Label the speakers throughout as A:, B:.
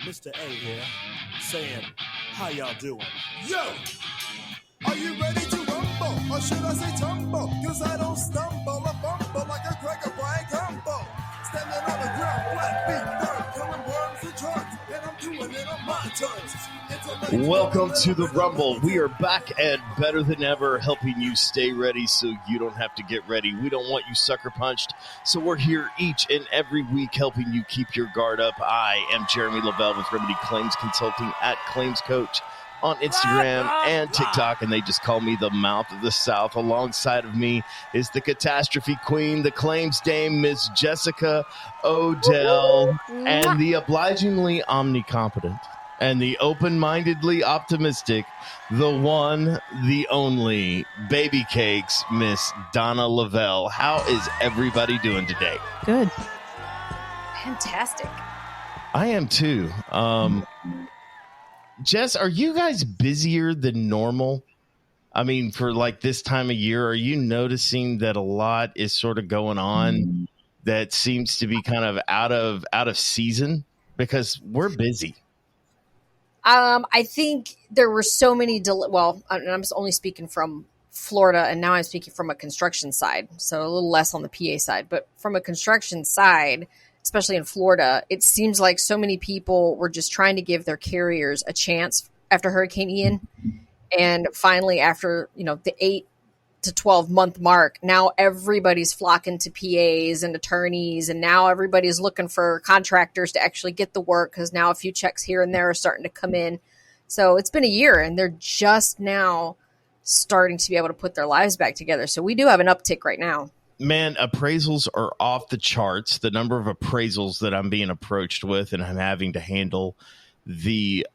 A: Mr. A here, saying, how y'all doing?
B: Yo! Are you ready to rumble? Or should I say tumble? Cause I don't stumble or fumble like a cracker Brian Crumble. Standing on the ground, flat feet firm, killing worms and drugs, and I'm doing it on my terms.
C: Welcome to the Rumble. We are back and better than ever, helping you stay ready so you don't have to get ready. We don't want you sucker punched, so we're here each and every week helping you keep your guard up. I am Jeremy Lavelle with Remedy Claims Consulting at Claims Coach on Instagram and TikTok, and they just call me the Mouth of the South. Alongside of me is the Catastrophe Queen, the Claims Dame, Miss Jessica Odell, and the obligingly omnicompetent and the open-mindedly optimistic, the one, the only, Baby Cakes, Miss Donna Lavelle. How is everybody doing today?
D: Good.
E: Fantastic.
C: I am too. Jess, are you guys busier than normal? I mean, for like this time of year, are you noticing that a lot is sort of going on that seems to be kind of out of season? Because we're busy.
E: I think there were so many I'm only speaking from Florida, and now I'm speaking from a construction side, so a little less on the PA side. But from a construction side, especially in Florida, it seems like so many people were just trying to give their carriers a chance after Hurricane Ian. And finally, after, the 8 to 12 month mark, now everybody's flocking to PAs and attorneys. And now everybody's looking for contractors to actually get the work, because now a few checks here and there are starting to come in. So it's been a year and they're just now starting to be able to put their lives back together. So we do have an uptick right now.
C: Man, appraisals are off the charts. The number of appraisals that I'm being approached with, and I'm having to handle the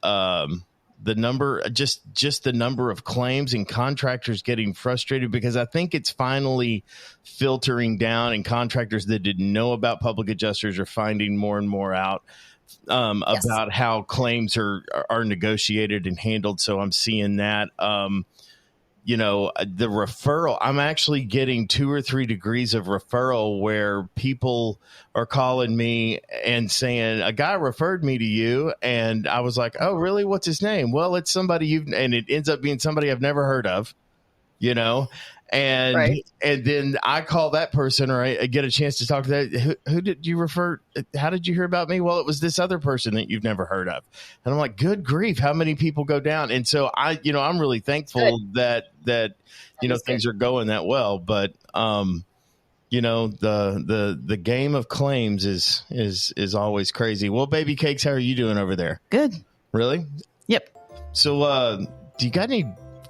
C: number, just the number of claims, and contractors getting frustrated because I think it's finally filtering down, and contractors that didn't know about public adjusters are finding more and more out about how claims are negotiated and handled. So I'm seeing that. The referral, I'm actually getting 2 or 3 degrees of referral where people are calling me and saying, a guy referred me to you. And I was like, oh, really? What's his name? Well, it's somebody and it ends up being somebody I've never heard of, and
E: right.
C: And then I call that person, or I get a chance to talk to that. Who did you refer? How did you hear about me? Well, it was this other person that you've never heard of. And I'm like, good grief, how many people go down? And so I'm really thankful that things are going that well. But the game of claims is always crazy. Well, Baby Cakes, how are you doing over there?
D: Good.
C: Really?
D: Yep.
C: So do you got any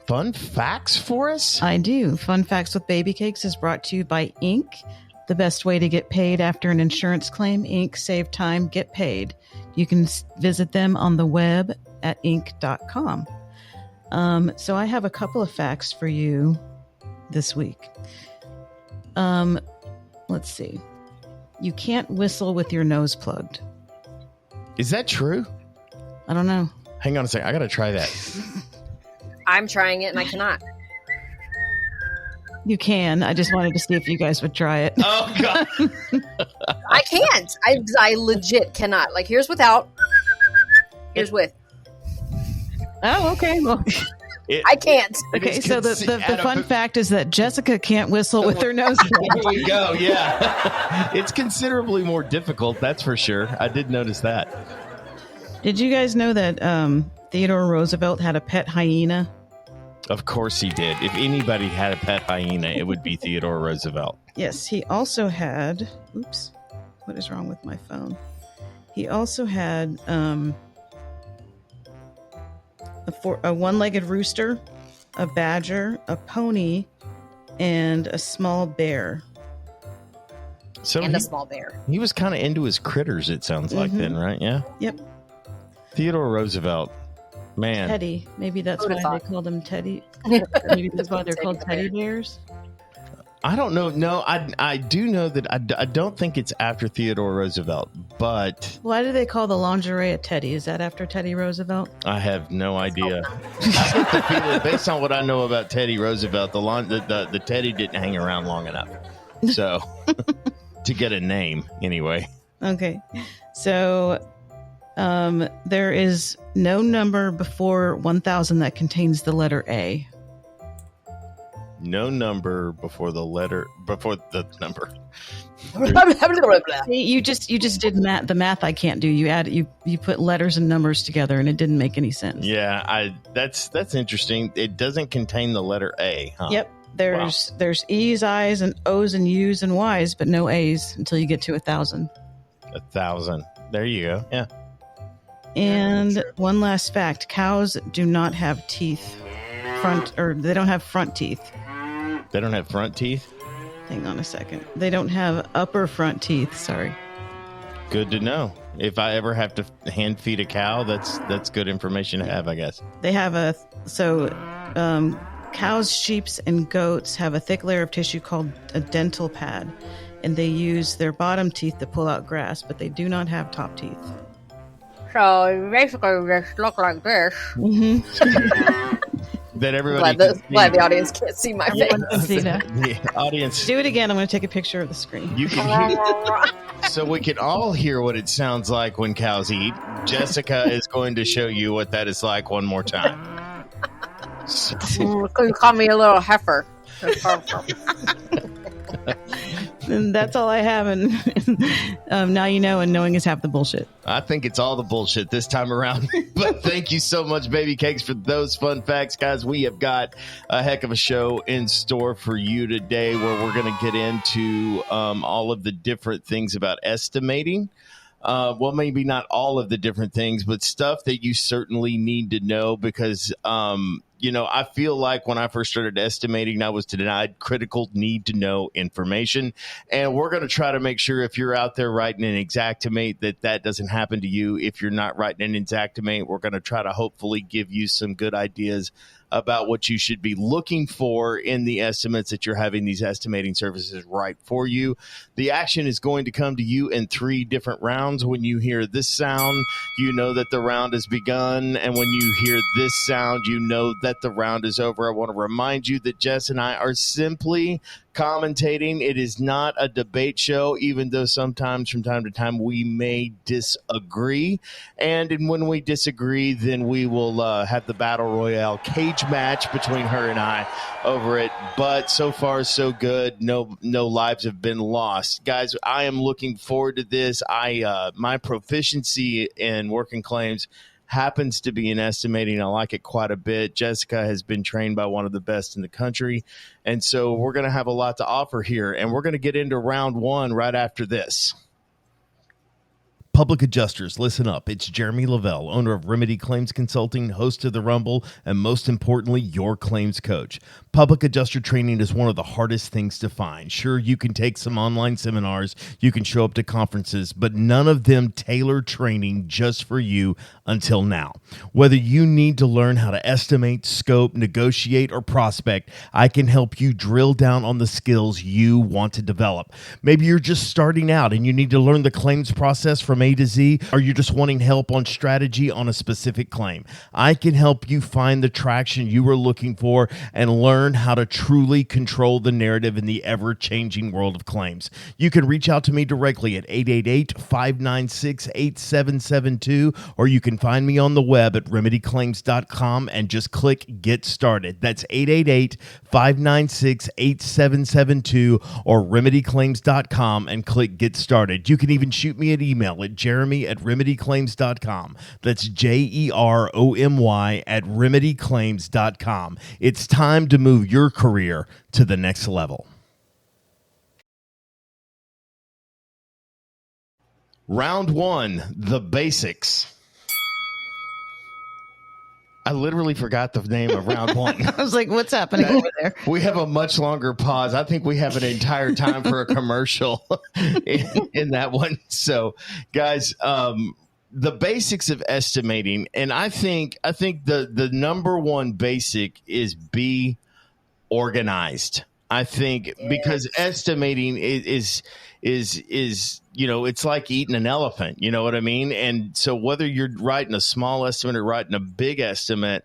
C: fun facts for us?
D: I do. Fun Facts with Baby Cakes is brought to you by Inc., the best way to get paid after an insurance claim. Inc. Save time, get paid. You can visit them on the web at inc.com. So I have a couple of facts for you this week. Let's see. You can't whistle with your nose plugged.
C: Is that true?
D: I don't know.
C: Hang on a second. I got to try that.
E: I'm trying it and I cannot.
D: You can. I just wanted to see if you guys would try it.
C: Oh, God.
E: I can't. I legit cannot. Like, here's without. Here's with.
D: Oh, okay. Well,
E: I can't.
D: Okay, so the fun fact is that Jessica can't whistle with her nose plugged.
C: There we go. Yeah. It's considerably more difficult, that's for sure. I did notice that.
D: Did you guys know that Theodore Roosevelt had a pet hyena?
C: Of course he did. If anybody had a pet hyena, it would be Theodore Roosevelt.
D: Yes, he also had... Oops. What is wrong with my phone? He also had a one-legged rooster, a badger, a pony, and a small bear.
C: So
E: A small bear.
C: He was kind of into his critters, it sounds like then, right? Yeah?
D: Yep.
C: Theodore Roosevelt. Man.
D: Teddy. Maybe that's why they called him Teddy. Maybe that's why they're called teddy bears.
C: I don't know. No, I do know that I don't think it's after Theodore Roosevelt, but...
D: Why do they call the lingerie a teddy? Is that after Teddy Roosevelt?
C: I have no idea. I get the feeling, based on what I know about Teddy Roosevelt, the teddy didn't hang around long enough. So, to get a name, anyway.
D: Okay. So... There is no number before 1,000 that contains the letter A.
C: No number before the number.
D: See, you just did the math I can't do. You put letters and numbers together, and it didn't make any sense.
C: Yeah, that's interesting. It doesn't contain the letter A, huh?
D: Yep. There's E's, I's, and O's, and U's, and Y's, but no A's until you get to 1,000.
C: 1,000. There you go. Yeah.
D: And one last fact: cows do not have teeth, they don't have front teeth.
C: They don't have front teeth?
D: Hang on a second. They don't have upper front teeth. Sorry.
C: Good to know. If I ever have to hand feed a cow, that's good information to have, I guess.
D: They have cows, sheep, and goats have a thick layer of tissue called a dental pad, and they use their bottom teeth to pull out grass, but they do not have top teeth.
E: So basically, just look like this.
D: Mm-hmm.
C: That everybody
E: glad the audience can't see my face.
C: The audience.
D: Do it again. I'm going to take a picture of the screen.
C: You can hear, so we can all hear what it sounds like when cows eat. Jessica is going to show you what that is like one more time.
E: You can call me a little heifer.
D: And that's all I have. And now you know, and knowing is half the bullshit.
C: I think it's all the bullshit this time around. But thank you so much, Baby Cakes, for those fun facts. Guys, we have got a heck of a show in store for you today where we're going to get into all of the different things about estimating. Well, maybe not all of the different things, but stuff that you certainly need to know because, I feel like when I first started estimating, I was denied critical need to know information. And we're going to try to make sure if you're out there writing an Xactimate that doesn't happen to you. If you're not writing an Xactimate, we're going to try to hopefully give you some good ideas about what you should be looking for in the estimates that you're having these estimating services write for you. The action is going to come to you in 3 different rounds. When you hear this sound, you know that the round has begun. And when you hear this sound, you know that the round is over. I want to remind you that Jess and I are simply commentating. It is not a debate show, even though sometimes from time to time we may disagree. And when we disagree, then we will have the Battle Royale cage match between her and I over it. But so far, so good. No lives have been lost. Guys, I am looking forward to this. My proficiency in working claims happens to be in estimating. I like it quite a bit. Jessica has been trained by one of the best in the country. And so we're going to have a lot to offer here. And we're going to get into round 1 right after this. Public adjusters, listen up. It's Jeremy Lavelle, owner of Remedy Claims Consulting, host of The Rumble, and most importantly, your claims coach. Public adjuster training is one of the hardest things to find. Sure, you can take some online seminars, you can show up to conferences, but none of them tailor training just for you until now. Whether you need to learn how to estimate, scope, negotiate, or prospect, I can help you drill down on the skills you want to develop. Maybe you're just starting out and you need to learn the claims process from A to Z, or you're just wanting help on strategy on a specific claim. I can help you find the traction you were looking for and learn how to truly control the narrative in the ever-changing world of claims. You can reach out to me directly at 888-596-8772, or you can find me on the web at remedyclaims.com and just click Get Started. That's 888-596-8772 or remedyclaims.com and click Get Started. You can even shoot me an email at jeremy@remedyclaims.com. That's JEROMY@remedyclaims.com. It's time to move your career to the next level. Round 1, the basics. I literally forgot the name of round 1.
D: I was like, what's happening over there?
C: We have a much longer pause. I think we have an entire time for a commercial in that one. So, guys, the basics of estimating, and I think the number one basic is be organized. I think because estimating is it's like eating an elephant, you know what I mean? And so whether you're writing a small estimate or writing a big estimate,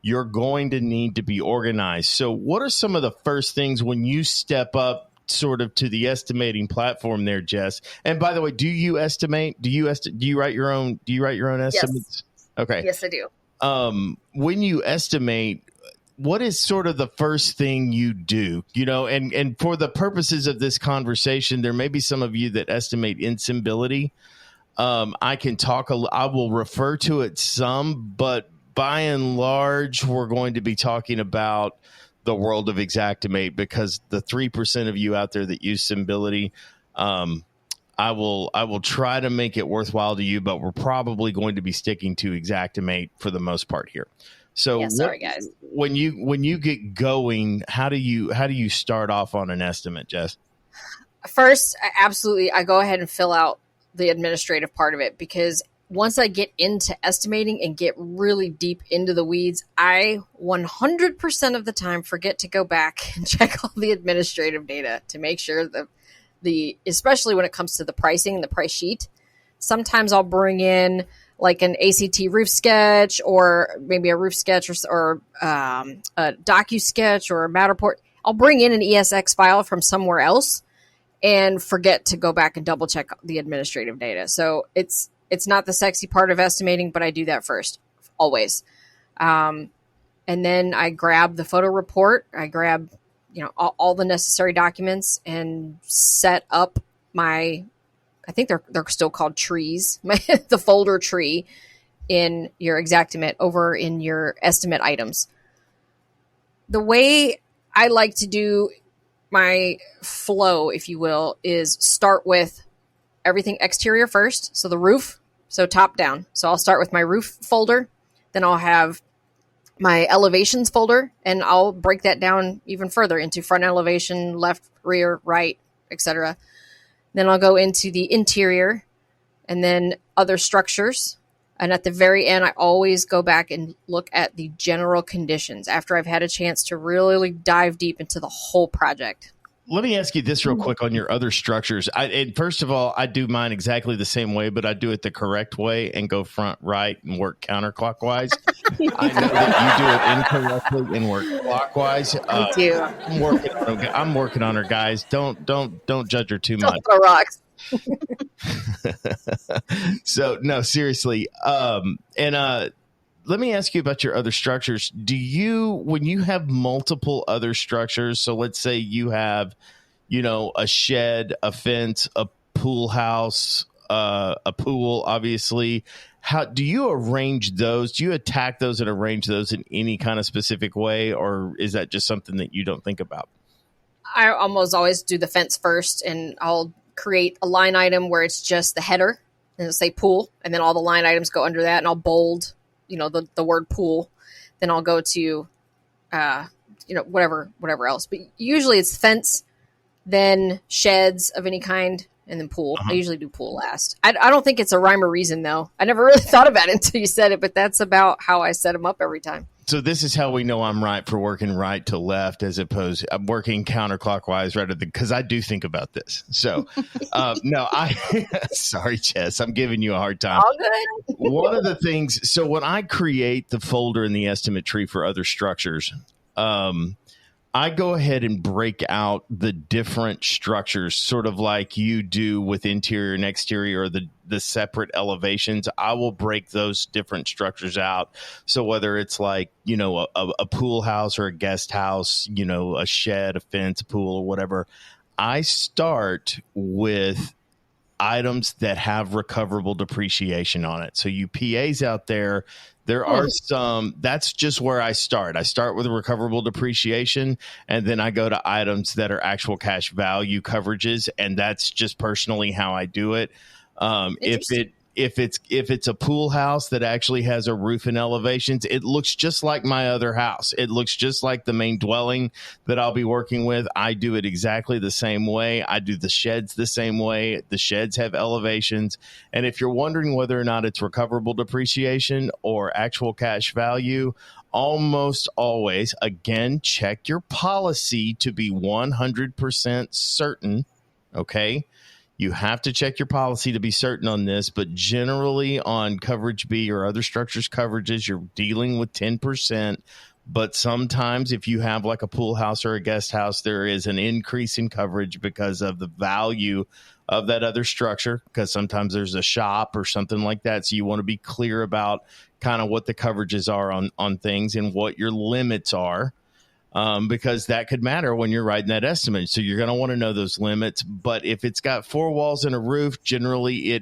C: you're going to need to be organized. So what are some of the first things when you step up sort of to the estimating platform there, Jess. And by the way, do you estimate? Do you write your own? Do you write your own estimates?
E: Yes.
C: Okay.
E: Yes, I do.
C: When you estimate, what is sort of the first thing you do? You know, and for the purposes of this conversation, there may be some of you that estimate instability. I can talk. I will refer to it some, but by and large, we're going to be talking about the world of Xactimate, because the 3% of you out there that use Symbility, I will try to make it worthwhile to you, but we're probably going to be sticking to Xactimate for the most part here. So
E: Yeah, sorry, guys.
C: When you get going, how do you start off on an estimate, Jess?
E: First, I go ahead and fill out the administrative part of it, because once I get into estimating and get really deep into the weeds, I 100% of the time forget to go back and check all the administrative data to make sure that especially when it comes to the pricing and the price sheet. Sometimes I'll bring in like an ACT roof sketch, or maybe a roof sketch, or a DocuSketch or a Matterport. I'll bring in an ESX file from somewhere else and forget to go back and double check the administrative data. So it's not the sexy part of estimating, but I do that first, always. And then I grab the photo report. I grab, all the necessary documents and set up I think they're still called trees, the folder tree in your Xactimate over in your estimate items. The way I like to do my flow, if you will, is start with everything exterior first. So the roof, so top down. So I'll start with my roof folder. Then I'll have my elevations folder, and I'll break that down even further into front elevation, left, rear, right, etc. Then I'll go into the interior and then other structures. And at the very end, I always go back and look at the general conditions after I've had a chance to really dive deep into the whole project.
C: Let me ask you this real quick on your other structures. And first of all, I do mine exactly the same way, but I do it the correct way and go front right and work counterclockwise. I know that you do it incorrectly and work clockwise.
E: I do.
C: I'm working on her, guys. Don't judge her too much.
E: Don't throw rocks.
C: So no, seriously. Let me ask you about your other structures. When you have multiple other structures, so let's say you have, a shed, a fence, a pool house, a pool, obviously, how do you arrange those? Do you attack those and arrange those in any kind of specific way, or is that just something that you don't think about?
E: I almost always do the fence first, and I'll create a line item where it's just the header, and it'll say pool, and then all the line items go under that, and I'll bold the word pool. Then I'll go to, whatever else. But usually it's fence, then sheds of any kind, and then pool. I usually do pool last. I don't think it's a rhyme or reason, though. I never really thought about it until you said it, but that's about how I set them up every time.
C: So this is how we know I'm right for working right to left, as opposed I'm working counterclockwise rather than, because I do think about this. So sorry, Jess, I'm giving you a hard time.
E: All good.
C: One of the things, so when I create the folder in the estimate tree for other structures, I go ahead and break out the different structures, sort of like you do with interior and exterior, or the separate elevations. I will break those different structures out. So whether it's like, a pool house or a guest house, a shed, a fence, a pool, or whatever, I start with items that have recoverable depreciation on it. So you PAs out there, there are some, that's just where I start. I start with recoverable depreciation, and then I go to items that are actual cash value coverages. And that's just personally how I do it. If it's a pool house that actually has a roof and elevations, it looks just like my other house. It looks just like the main dwelling that I'll be working with. I do it exactly the same way. I do the sheds the same way. The sheds have elevations. And if you're wondering whether or not it's recoverable depreciation or actual cash value, almost always, again, check your policy to be 100% certain. Okay. You have to check your policy to be certain on this, but generally on coverage B or other structures coverages, you're dealing with 10% But sometimes if you have like a pool house or a guest house, there is an increase in coverage because of the value of that other structure, because sometimes there's a shop or something like that. So you want to be clear about kind of what the coverages are on things and what your limits are, because that could matter when you're writing that estimate. So you're going to want to know those limits. But if it's got 4 walls and a roof, generally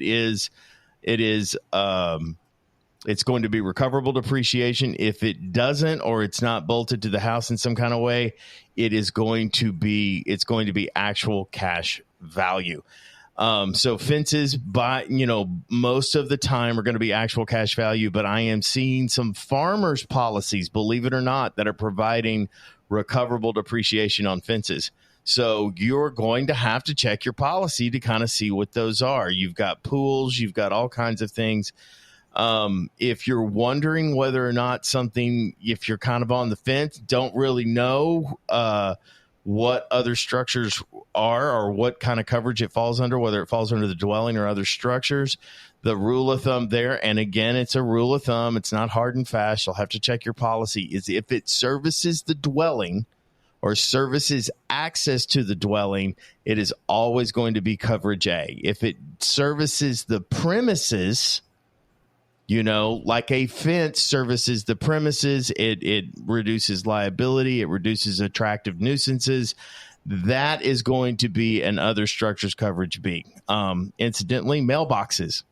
C: it's going to be recoverable depreciation. If it doesn't, or it's not bolted to the house in some kind of way, it's going to be actual cash value. So fences, most of the time are going to be actual cash value, but I am seeing some farmers policies, believe it or not, that are providing recoverable depreciation on fences. So you're going to have to check your policy to kind of see what those are. You've got pools, you've got all kinds of things. If you're wondering whether or not if you're kind of on the fence, don't really know what other structures are or what kind of coverage it falls under, whether it falls under the dwelling or other structures, the rule of thumb there, and again, it's a rule of thumb, it's not hard and fast, you'll have to check your policy, is if it services the dwelling or services access to the dwelling, it is always going to be coverage A. If it services the premises, like a fence services the premises, it reduces liability, it reduces attractive nuisances. That is going to be an other structures coverage B. Incidentally, mailboxes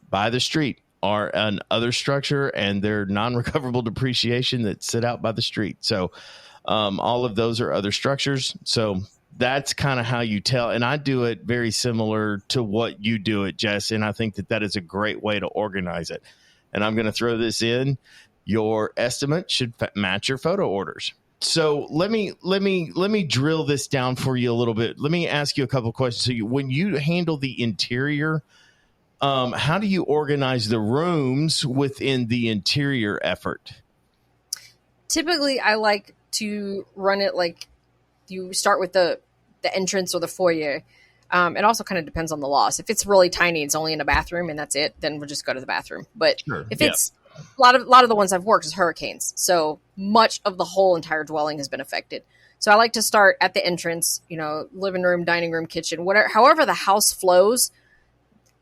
C: by the street are an other structure, and they're non-recoverable depreciation that sit out by the street. So all of those are other structures. So that's kind of how you tell. And I do it very similar to what you do it, Jess. And I think that is a great way to organize it. And I'm going to throw this in. Your estimate should match your photo orders. So let me drill this down for you a little bit. Let me ask you a couple of questions. So when you handle the interior, how do you organize the rooms within the interior effort?
E: Typically, I like to run it like you start with the entrance or the foyer. It also kind of depends on the loss. If it's really tiny, it's only in a bathroom and that's it, then we'll just go to the bathroom. But if it's a lot of the ones I've worked is hurricanes. So much of the whole entire dwelling has been affected. So I like to start at the entrance, living room, dining room, kitchen, whatever, however the house flows.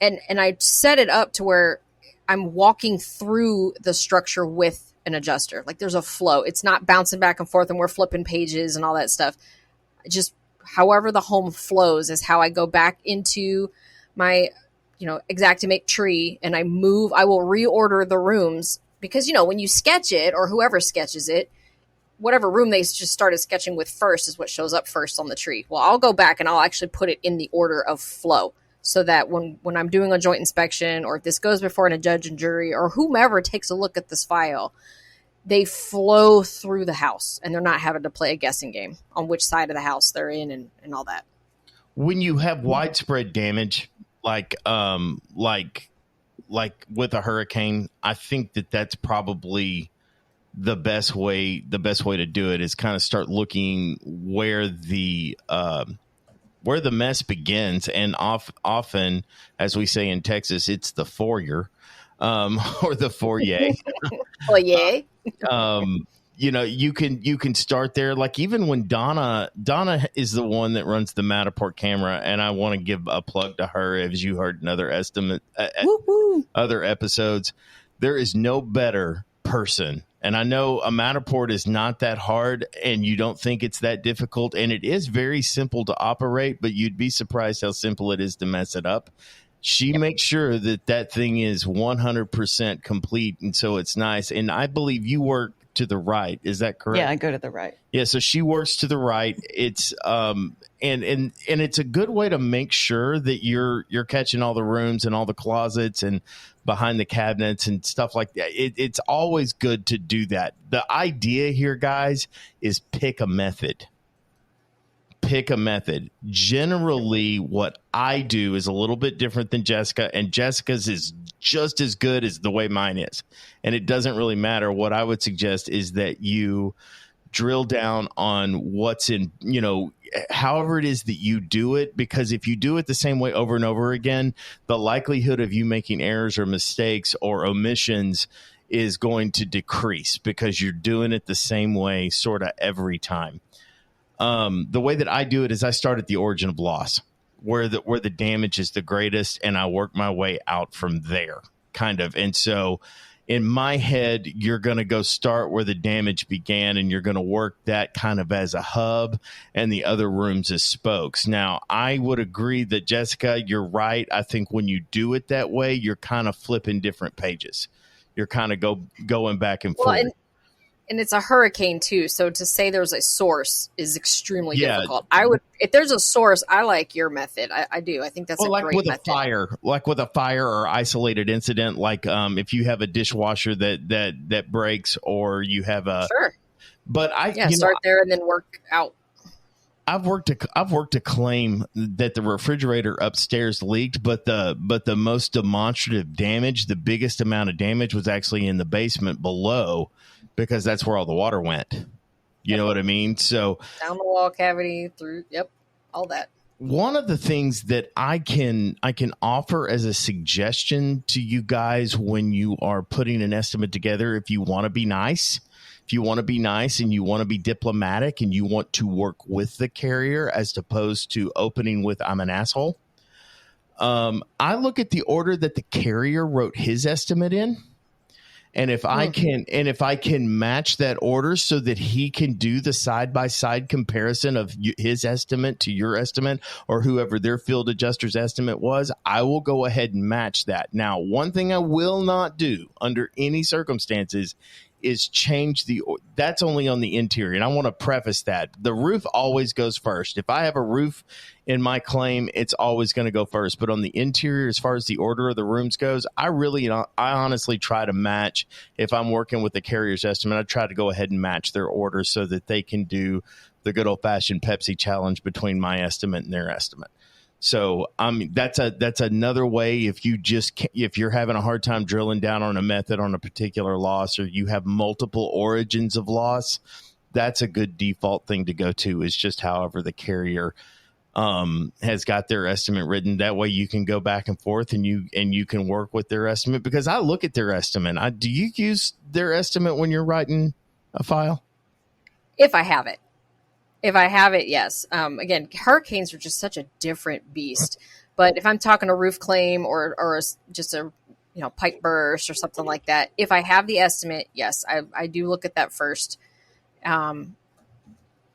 E: And I set it up to where I'm walking through the structure with an adjuster. Like there's a flow. It's not bouncing back and forth and we're flipping pages and all that stuff. Just however the home flows is how I go back into my, Xactimate tree, and I will reorder the rooms because, when you sketch it, or whoever sketches it, whatever room they just started sketching with first is what shows up first on the tree. Well, I'll go back and I'll actually put it in the order of flow so that when I'm doing a joint inspection, or if this goes before a judge and jury, or whomever takes a look at this file, they flow through the house and they're not having to play a guessing game on which side of the house they're in and all that. When
C: you have widespread damage, like with a hurricane, I think that's probably the best way to do it is kind of start looking where the mess begins. And often, as we say in Texas, it's the foyer, or the foyer.
E: Foyer.
C: You can start there. Like even when Donna is the one that runs the Matterport camera, and I want to give a plug to her. As you heard in other other episodes, there is no better person. And I know a Matterport is not that hard, and you don't think it's that difficult, and it is very simple to operate, but you'd be surprised how simple it is to mess it up. She makes sure that thing is 100% complete, and so it's nice. And I believe you work to the right. Is that correct?
D: Yeah, I go to the right.
C: Yeah, so she works to the right. It's and it's a good way to make sure that you're catching all the rooms and all the closets and behind the cabinets and stuff like that. It's always good to do that. The idea here, guys, is pick a method. Pick a method. Generally, what I do is a little bit different than Jessica, and Jessica's is just as good as the way mine is. And it doesn't really matter. What I would suggest is that you drill down on what's in, however it is that you do it, because if you do it the same way over and over again, the likelihood of you making errors or mistakes or omissions is going to decrease because you're doing it the same way sort of every time. The way that I do it is I start at the origin of loss, where the damage is the greatest, and I work my way out from there, kind of. And so in my head, you're going to go start where the damage began, and you're going to work that kind of as a hub and the other rooms as spokes. Now, I would agree that, Jessica, you're right. I think when you do it that way, you're kind of flipping different pages. You're kind of going back and forth.
E: And it's a hurricane too. So to say there's a source is extremely difficult. If there's a source, I like your method. I do. I think that's a great method.
C: Like with a fire or isolated incident, like if you have a dishwasher that breaks, or you have a But start there and then work out. I've worked a claim that the refrigerator upstairs leaked, but the most demonstrative damage, the biggest amount of damage, was actually in the basement below, because that's where all the water went. You know what I mean? So
E: down the wall cavity, through, all that.
C: One of the things that I can offer as a suggestion to you guys when you are putting an estimate together, if you want to be nice, and you want to be diplomatic, and you want to work with the carrier as opposed to opening with "I'm an asshole," I look at the order that the carrier wrote his estimate in. And if I can match that order so that he can do the side-by-side comparison of his estimate to your estimate, or whoever their field adjuster's estimate was, I will go ahead and match that. Now, one thing I will not do under any circumstances is change that's only on the interior. And I want to preface that the roof always goes first. If I have a roof in my claim, it's always going to go first. But on the interior, as far as the order of the rooms goes, I honestly try to match. If I'm working with the carrier's estimate, I try to go ahead and match their order so that they can do the good old fashioned Pepsi challenge between my estimate and their estimate. So that's another way. If you're having a hard time drilling down on a method on a particular loss, or you have multiple origins of loss, that's a good default thing to go to, is just however the carrier has got their estimate written. That way you can go back and forth, and you can work with their estimate, because I look at their estimate. Do you use their estimate when you're writing a file?
E: If I have it. Yes. Again, hurricanes are just such a different beast. But if I'm talking a roof claim or just a pipe burst or something like that, if I have the estimate, yes, I do look at that first. But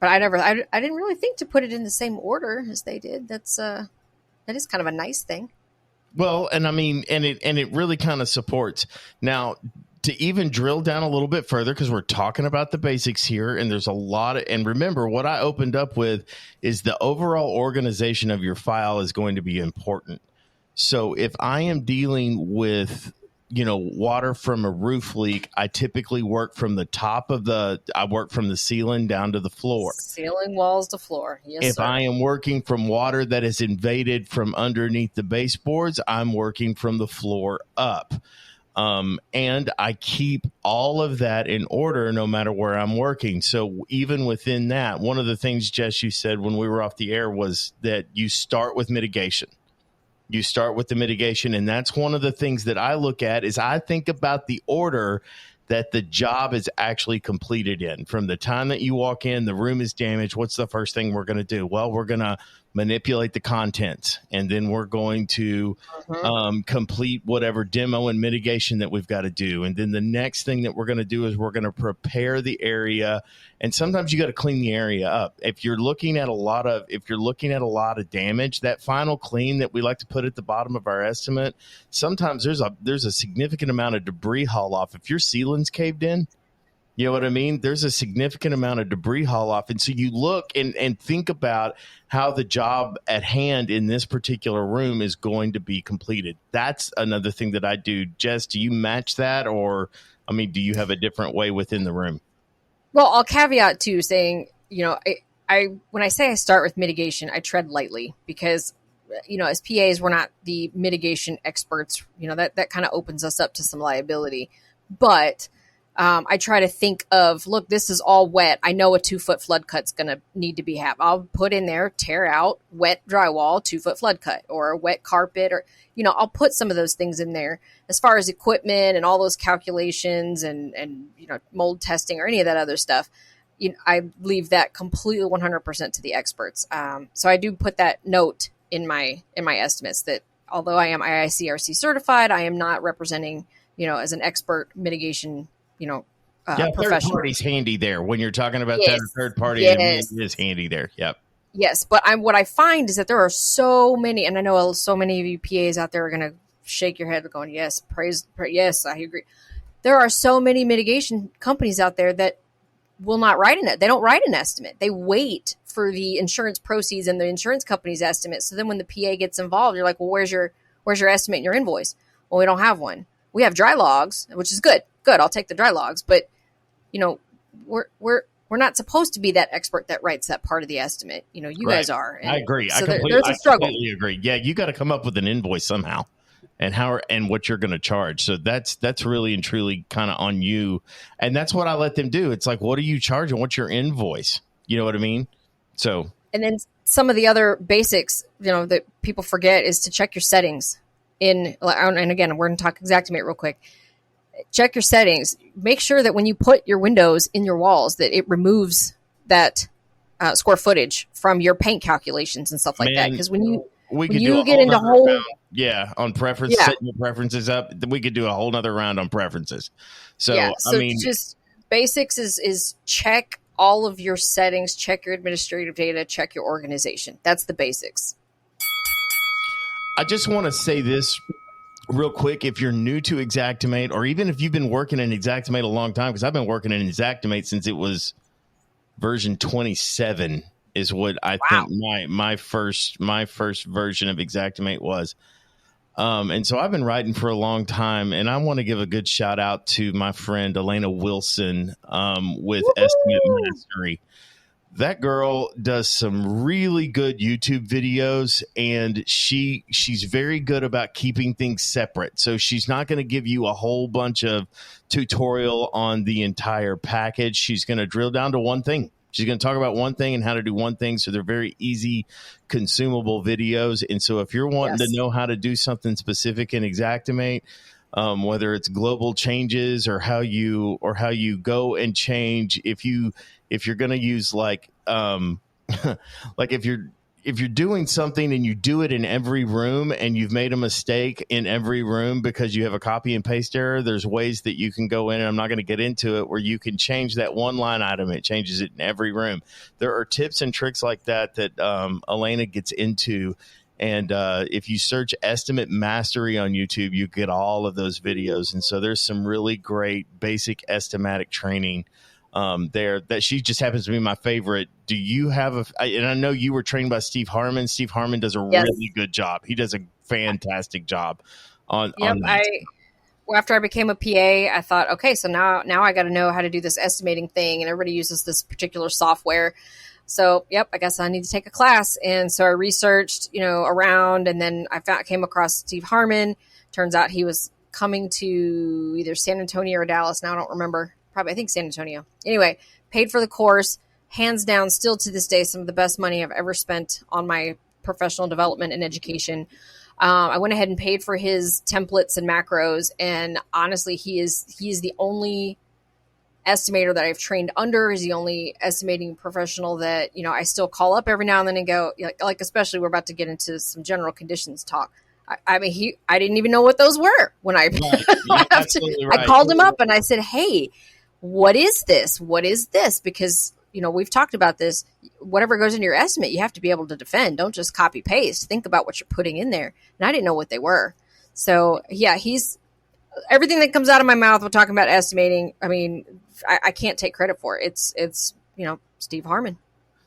E: I didn't really think to put it in the same order as they did. That is kind of a nice thing.
C: Well, and I mean, and it really kind of supports. Now, to even drill down a little bit further, because we're talking about the basics here, and there's a lot of, and remember, what I opened up with is the overall organization of your file is going to be important. So if I am dealing with, water from a roof leak, I typically work from the I work from the ceiling down to the floor.
E: Ceiling, walls to floor. Yes,
C: if
E: sir.
C: I am working from water that is invaded from underneath the baseboards, I'm working from the floor up. And I keep all of that in order no matter where I'm working. So even within that, one of the things, Jess, you said when we were off the air was that you start with mitigation. You start with the mitigation. And that's one of the things that I look at is I think about the order that the job is actually completed in. From the time that you walk in, the room is damaged. What's the first thing we're going to do? Well, we're going to manipulate the contents, and then we're going to complete whatever demo and mitigation that we've got to do. And then the next thing that we're going to do is we're going to prepare the area. And sometimes you got to clean the area up. If you're looking at a lot of damage, that final clean that we like to put at the bottom of our estimate, sometimes there's a significant amount of debris haul off. If your ceiling's caved in, you know what I mean? There's a significant amount of debris haul off. And so you look and think about how the job at hand in this particular room is going to be completed. That's another thing that I do. Jess, do you match that? Or, do you have a different way within the room?
E: Well, I'll caveat too, saying, I when I say I start with mitigation, I tread lightly because, as PAs, we're not the mitigation experts. That kind of opens us up to some liability. But I try to think of, look, this is all wet. I know a 2-foot flood cut's going to need to be have. I'll put in there, tear out, wet drywall, 2-foot flood cut, or a wet carpet, or, I'll put some of those things in there. As far as equipment and all those calculations and mold testing or any of that other stuff, I leave that completely 100% to the experts. So I do put that note in my estimates that although I am IICRC certified, I am not representing, as an expert mitigation,
C: third
E: professional.
C: party's handy there when you're talking about
E: Yes.
C: that. Third party
E: Yes.
C: is handy there. Yep.
E: Yes, but what I find is that there are so many, and I know so many of you PAs out there are going to shake your head going, yes, yes, I agree. There are so many mitigation companies out there that will not write they don't write an estimate. They wait for the insurance proceeds and the insurance company's estimate. So then when the PA gets involved, you're like, well, where's your estimate and your invoice? Well, we don't have one. We have dry logs, which is good. Good, I'll take the dry logs, but we're not supposed to be that expert that writes that part of the estimate. You
C: Right.
E: guys are. And
C: I agree.
E: so
C: there's
E: there's a struggle.
C: I completely agree. Yeah, you got to come up with an invoice somehow, and what you're going to charge. So that's really and truly kind of on you, and that's what I let them do. It's like, what are you charging? What's your invoice? You know what I mean? So,
E: And then some of the other basics, that people forget is to check your settings and again, we're going to talk Xactimate real quick. Check your settings. Make sure that when you put your windows in your walls, that it removes that square footage from your paint calculations and stuff like that. Because when you get into whole
C: on preference, setting your preferences up, we could do a whole nother round on preferences. So, I mean,
E: just basics is check all of your settings, check your administrative data, check your organization. That's the basics.
C: I just want to say this real quick. If you're new to Xactimate, or even if you've been working in Xactimate a long time, because I've been working in Xactimate since it was version 27 is what I think my first version of Xactimate was. And so I've been writing for a long time, and I want to give a good shout out to my friend Elena Wilson with Estimate Mastery. That girl does some really good YouTube videos, and she's very good about keeping things separate. So she's not going to give you a whole bunch of tutorial on the entire package. She's going to drill down to one thing. She's going to talk about one thing and how to do one thing. So they're very easy, consumable videos. And so if you're wanting to know how to do something specific in Xactimate, whether it's global changes or how you go and change, if you're going to use like if you're doing something and you do it in every room and you've made a mistake in every room because you have a copy and paste error, there's ways that you can go in, and I'm not going to get into it, where you can change that one line item. It changes it in every room. There are tips and tricks like that Elena gets into. And if you search Estimate Mastery on YouTube, you get all of those videos. And so there's some really great basic estimatic training there that she just happens to be my favorite. Do you have and I know you were trained by Steve Harmon. Steve Harmon does a really good job. He does a fantastic job on that.
E: After I became a PA, I thought, okay, so now I got to know how to do this estimating thing, and everybody uses this particular software. So, I guess I need to take a class. And so I researched, around, and then came across Steve Harmon. Turns out he was coming to either San Antonio or Dallas. Now I don't remember. I think San Antonio. Anyway, paid for the course. Hands down, still to this day, some of the best money I've ever spent on my professional development and education. I went ahead and paid for his templates and macros. And honestly, he is the only estimator that I've trained under. Is the only estimating professional that, I still call up every now and then and go, like especially we're about to get into some general conditions talk. I didn't even know what those were when I I called him up and I said, hey, what is this? What is this? Because, we've talked about this. Whatever goes in your estimate, you have to be able to defend. Don't just copy paste. Think about what you're putting in there. And I didn't know what they were. So he's everything that comes out of my mouth when talking about estimating. I mean, I can't take credit for it. It's Steve Harmon.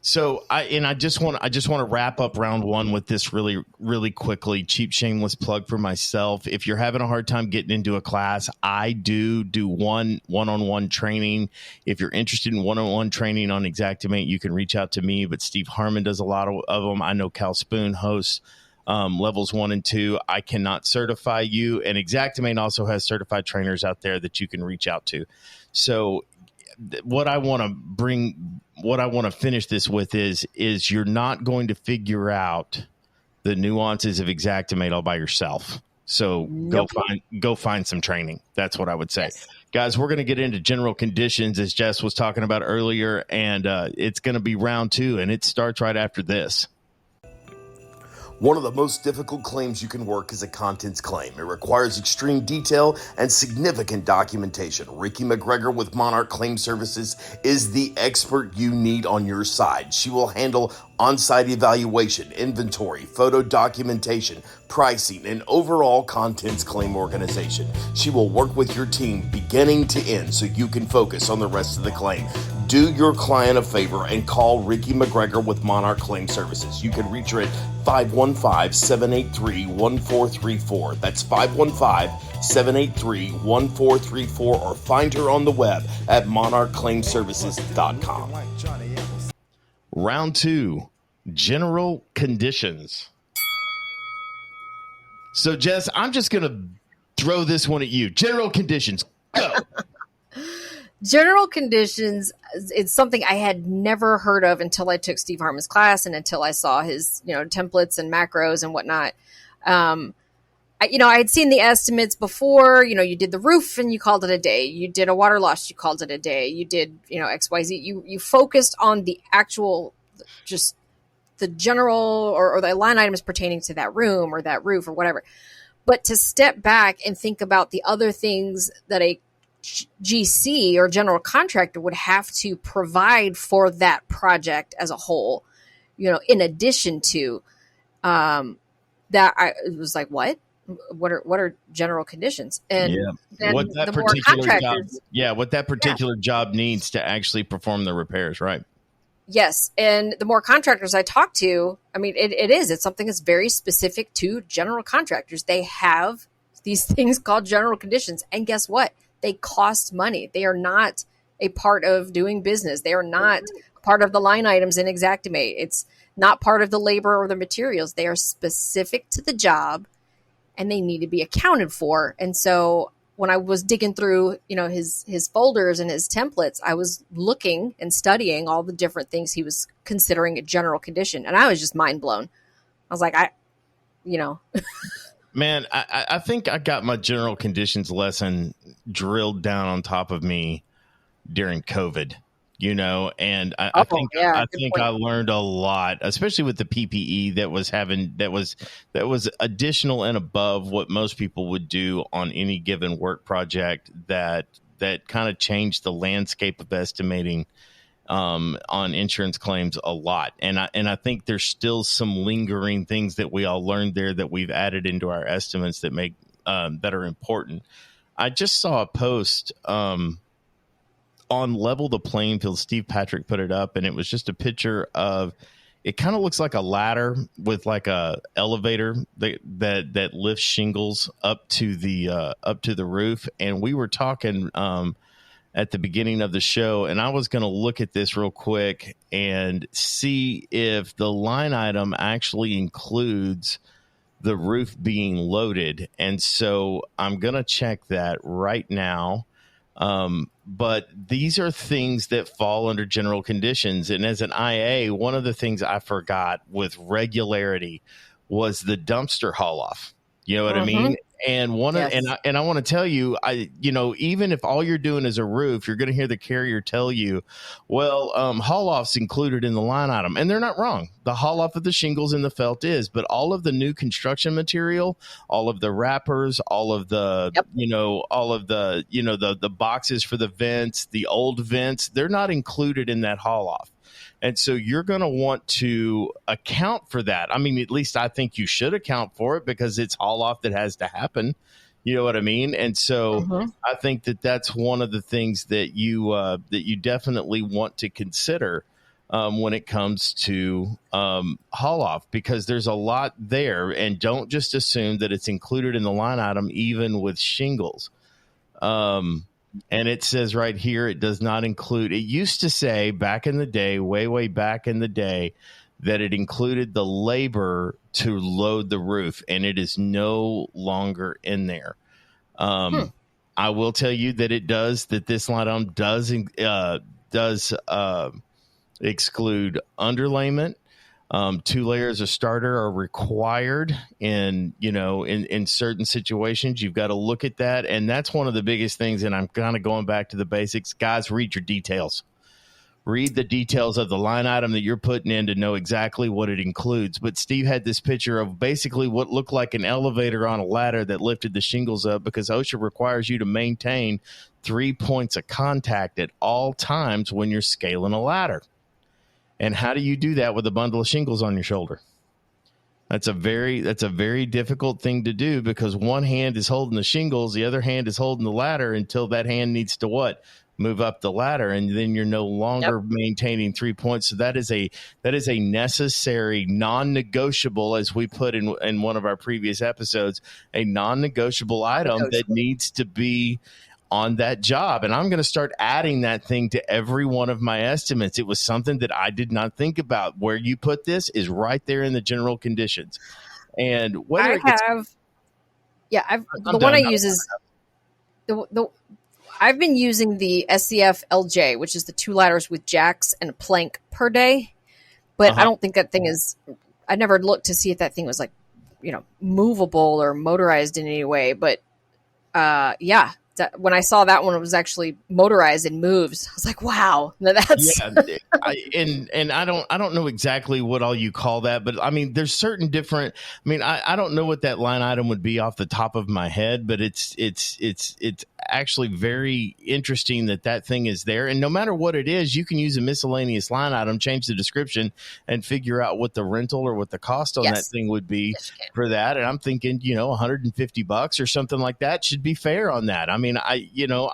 C: So I just want to wrap up round one with this really, really quickly. Cheap, shameless plug for myself. If you're having a hard time getting into a class, I do one-on-one training. If you're interested in one-on-one training on Xactimate, you can reach out to me. But Steve Harmon does a lot of them. I know Cal Spoon hosts levels 1 and 2. I cannot certify you, and Xactimate also has certified trainers out there that you can reach out to. So what I want to finish this with is you're not going to figure out the nuances of Xactimate all by yourself. So go find some training. That's what I would say.
E: Yes.
C: Guys, we're going to get into general conditions, as Jess was talking about earlier, and it's going to be round 2, and it starts right after this.
A: One of the most difficult claims you can work is a contents claim. It requires extreme detail and significant documentation. Ricky McGregor with Monarch Claim Services is the expert you need on your side. She will handle on-site evaluation, inventory, photo documentation, pricing, and overall contents claim organization. She will work with your team beginning to end so you can focus on the rest of the claim. Do your client a favor and call Ricky McGregor with Monarch Claim Services. You can reach her at 515-783-1434. That's 515-783-1434, or find her on the web at monarchclaimservices.com.
C: Round 2, general conditions. So, Jess, I'm just going to throw this one at you. General conditions, go.
E: General conditions, it's something I had never heard of until I took Steve Harmon's class and until I saw his, templates and macros and whatnot. I had seen the estimates before. You did the roof and you called it a day. You did a water loss, you called it a day. You did, XYZ. You focused on the actual, just the general or the line items pertaining to that room or that roof or whatever. But to step back and think about the other things that a GC or general contractor would have to provide for that project as a whole, in addition to that, I was like, what are general conditions? And then
C: what that particular job needs to actually perform the repairs, right?
E: Yes. And the more contractors I talk to, it's something that's very specific to general contractors. They have these things called general conditions. And guess what? They cost money. They are not a part of doing business. They are not part of the line items in Xactimate. It's not part of the labor or the materials. They are specific to the job and they need to be accounted for. And so when I was digging through, his folders and his templates, I was looking and studying all the different things he was considering a general condition. And I was just mind blown. I was like,
C: Man, I think I got my general conditions lesson drilled down on top of me during COVID, and I think I learned a lot, especially with the PPE that was additional and above what most people would do on any given work project that kind of changed the landscape of estimating on insurance claims a lot. And I think there's still some lingering things that we all learned there that we've added into our estimates that make that are important. I just saw a post on Level the Playing Field. Steve Patrick put it up, and it was just a picture of, it kind of looks like a ladder with like a elevator that lifts shingles up to the roof. And we were talking at the beginning of the show, and I was going to look at this real quick and see if the line item actually includes the roof being loaded. And so I'm going to check that right now. But these are things that fall under general conditions. And as an IA, one of the things I forgot with regularity was the dumpster haul off. You know what I mean? And I want to tell you, even if all you're doing is a roof, you're going to hear the carrier tell you, well, haul off's included in the line item, and they're not wrong. The haul off of the shingles and the felt is, but all of the new construction material, all of the wrappers, all of the, the boxes for the vents, the old vents, they're not included in that haul off. And so you're going to want to account for that. I mean, at least I think you should account for it because it's haul off that has to happen. You know what I mean? And so I think that that's one of the things that you definitely want to consider when it comes to haul off, because there's a lot there, and don't just assume that it's included in the line item, even with shingles. And it says right here, it does not include, it used to say back in the day, way back in the day, that it included the labor to load the roof, and it is no longer in there. I will tell you that it does, that this line item does exclude underlayment. 2 layers of starter are required, and in certain situations you've got to look at that, and that's one of the biggest things. And I'm kind of going back to the basics, guys. Read your details. Read the details of the line item that you're putting in to know exactly what it includes. But Steve had this picture of basically what looked like an elevator on a ladder that lifted the shingles up, because OSHA requires you to maintain 3 points of contact at all times when you're scaling a ladder. And how do you do that with a bundle of shingles on your shoulder? That's a very difficult thing to do, because one hand is holding the shingles, the other hand is holding the ladder, until that hand needs to what? Move up the ladder, and then you're no longer maintaining 3 points. So that is a necessary, non-negotiable, as we put in one of our previous episodes, a non-negotiable item that needs to be on that job. And I'm going to start adding that thing to every one of my estimates. It was something that I did not think about. Where you put this is right there in the general conditions. And whether
E: I've been using the SCF LJ, which is the 2 ladders with jacks and a plank per day. But I don't think that thing is, I never looked to see if that thing was like, movable or motorized in any way. But when I saw that one, it was actually motorized and moves. I was like, wow, that's.
C: Yeah, I don't know exactly what all you call that, but I mean, there's certain different. I mean, I don't know what that line item would be off the top of my head, but it's actually very interesting that thing is there. And no matter what it is, you can use a miscellaneous line item, change the description, and figure out what the rental or what the cost on that thing would be for that. And I'm thinking, $150 or something like that should be fair on that. I mean, I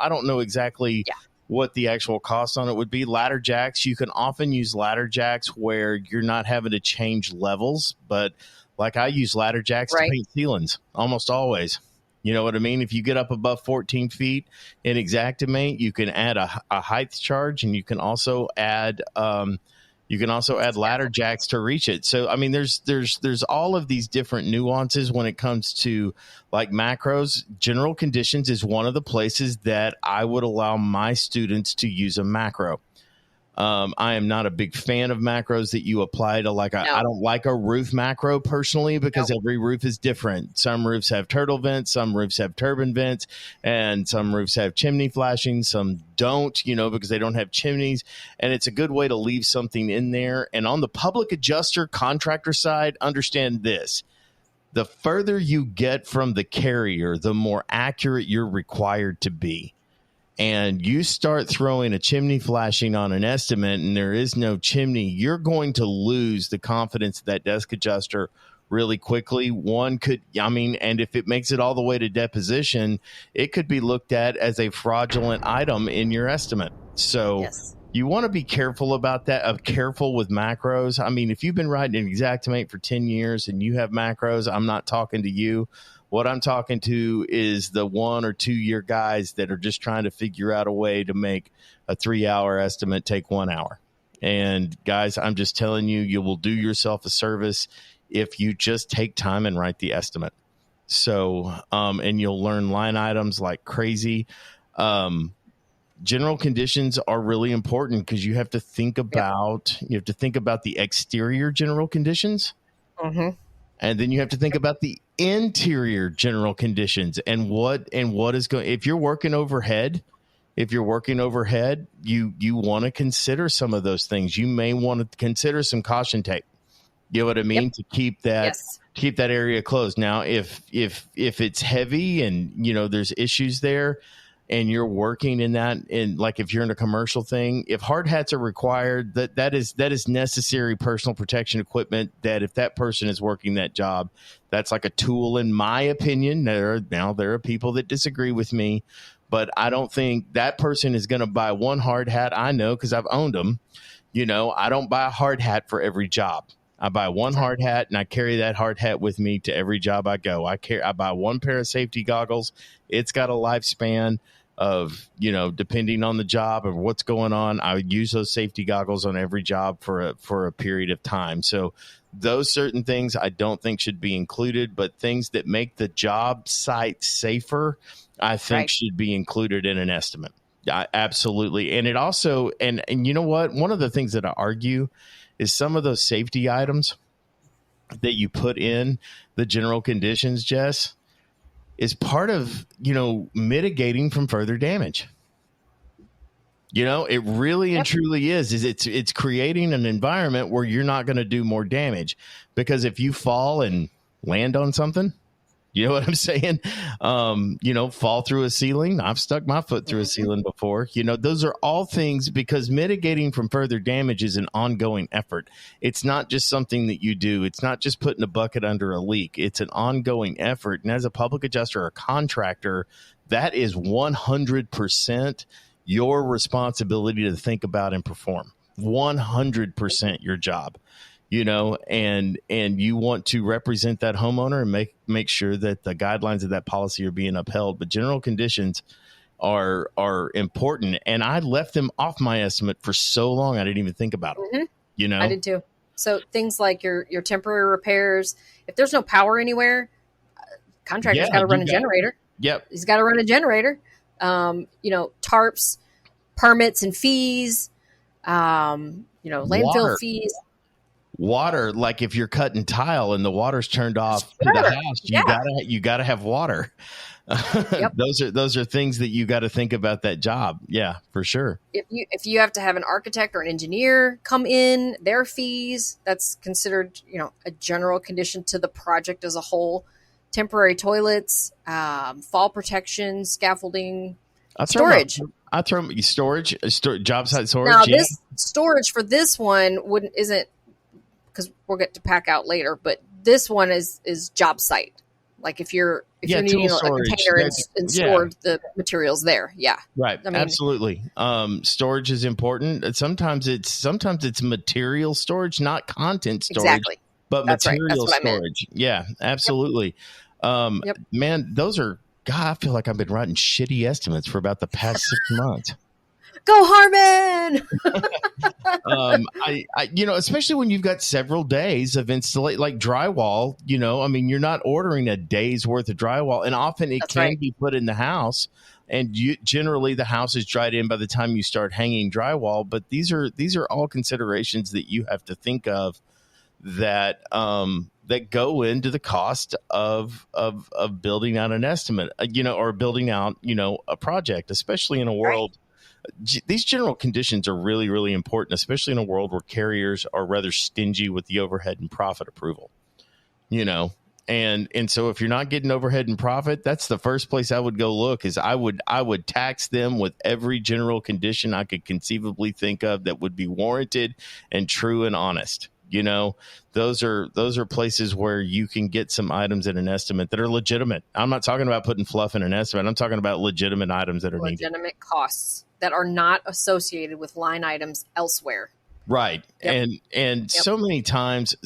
C: don't know exactly what the actual cost on it would be. Ladder jacks, you can often use ladder jacks where you're not having to change levels, but like I use ladder jacks to paint ceilings almost always. You know what I mean? If you get up above 14 feet in Xactimate, you can add a height charge, and you can also add ladder jacks to reach it. So I mean, there's all of these different nuances when it comes to like macros. General conditions is one of the places that I would allow my students to use a macro. I am not a big fan of macros that you apply to I don't like a roof macro personally, because every roof is different. Some roofs have turtle vents, some roofs have turbine vents, and some roofs have chimney flashing. Some don't, because they don't have chimneys. And it's a good way to leave something in there. And on the public adjuster contractor side, understand this. The further you get from the carrier, the more accurate you're required to be. And you start throwing a chimney flashing on an estimate and there is no chimney, you're going to lose the confidence of that desk adjuster really quickly. And if it makes it all the way to deposition, it could be looked at as a fraudulent item in your estimate. So you want to be careful about that, careful with macros. I mean, if you've been writing an Xactimate for 10 years and you have macros, I'm not talking to you. What I'm talking to is the 1 or 2 year guys that are just trying to figure out a way to make a 3-hour estimate take 1 hour. And guys, I'm just telling you, you will do yourself a service if you just take time and write the estimate. So, and you'll learn line items like crazy. General conditions are really important because you have to think about, the exterior general conditions. Mm-hmm. And then you have to think about the interior general conditions and what is going. If you're working overhead, you want to consider some of those things. You may want to consider some caution tape. You know what I mean? To keep that area closed. Now, if it's heavy and there's issues there, and you're working in that, and like if you're in a commercial thing, if hard hats are required, that is necessary personal protection equipment. That if that person is working that job, that's like a tool, in my opinion. There are people that disagree with me, but I don't think that person is going to buy one hard hat. I know because I've owned them. I don't buy a hard hat for every job. I buy one hard hat and I carry that hard hat with me to every job I go. I buy one pair of safety goggles. It's got a lifespan depending on the job or what's going on, I would use those safety goggles on every job for a period of time. So those certain things I don't think should be included, but things that make the job site safer, I think should be included in an estimate. Absolutely. And it also, and you know what, one of the things that I argue is some of those safety items that you put in the general conditions, Jess, is part of, mitigating from further damage. It really and truly is it's creating an environment where you're not going to do more damage, because if you fall and land on something, you know what I'm saying? Fall through a ceiling. I've stuck my foot through a ceiling before. Those are all things, because mitigating from further damage is an ongoing effort. It's not just something that you do. It's not just putting a bucket under a leak. It's an ongoing effort. And as a public adjuster or contractor, that is 100% your responsibility to think about and perform. 100% your job. And you want to represent that homeowner and make sure that the guidelines of that policy are being upheld. But general conditions are important. And I left them off my estimate for so long, I didn't even think about them.
E: I did too. So things like your temporary repairs, if there's no power anywhere, contractor's got to run a generator.
C: Yep.
E: He's got to run a generator. Tarps, permits and fees, landfill fees.
C: Water, like if you're cutting tile and the water's turned off to the house, you gotta have water. Yep. Those are things that you got to think about that job. Yeah, for sure. If
E: you have to have an architect or an engineer come in, their fees, that's considered, a general condition to the project as a whole. Temporary toilets, fall protection, scaffolding, storage.
C: I throw storage, job site storage.
E: Now this storage for this one isn't, because we'll get to pack out later, but this one is job site. Like if you're needing a container and store the materials there. Yeah.
C: Right. Absolutely. Storage is important. Sometimes it's material storage, not content storage.
E: Exactly.
C: But material storage. Yeah, absolutely. Man, those are, God, I feel like I've been writing shitty estimates for about the past 6 months.
E: Go Harmon!
C: Especially when you've got several days of installation, like drywall, you're not ordering a day's worth of drywall, and often it can be put in the house, and generally the house is dried in by the time you start hanging drywall. But these are all considerations that you have to think of that go into the cost of building out an estimate, or building out, a project, especially in a world. These general conditions are really, really important, especially in a world where carriers are rather stingy with the overhead and profit approval, and so if you're not getting overhead and profit, that's the first place I would go look. Is I would tax them with every general condition I could conceivably think of that would be warranted and true and honest. Those are places where you can get some items in an estimate that are legitimate. I'm not talking about putting fluff in an estimate. I'm talking about legitimate items that are
E: legitimate costs that are not associated with line items elsewhere.
C: Right. Yep. And so many times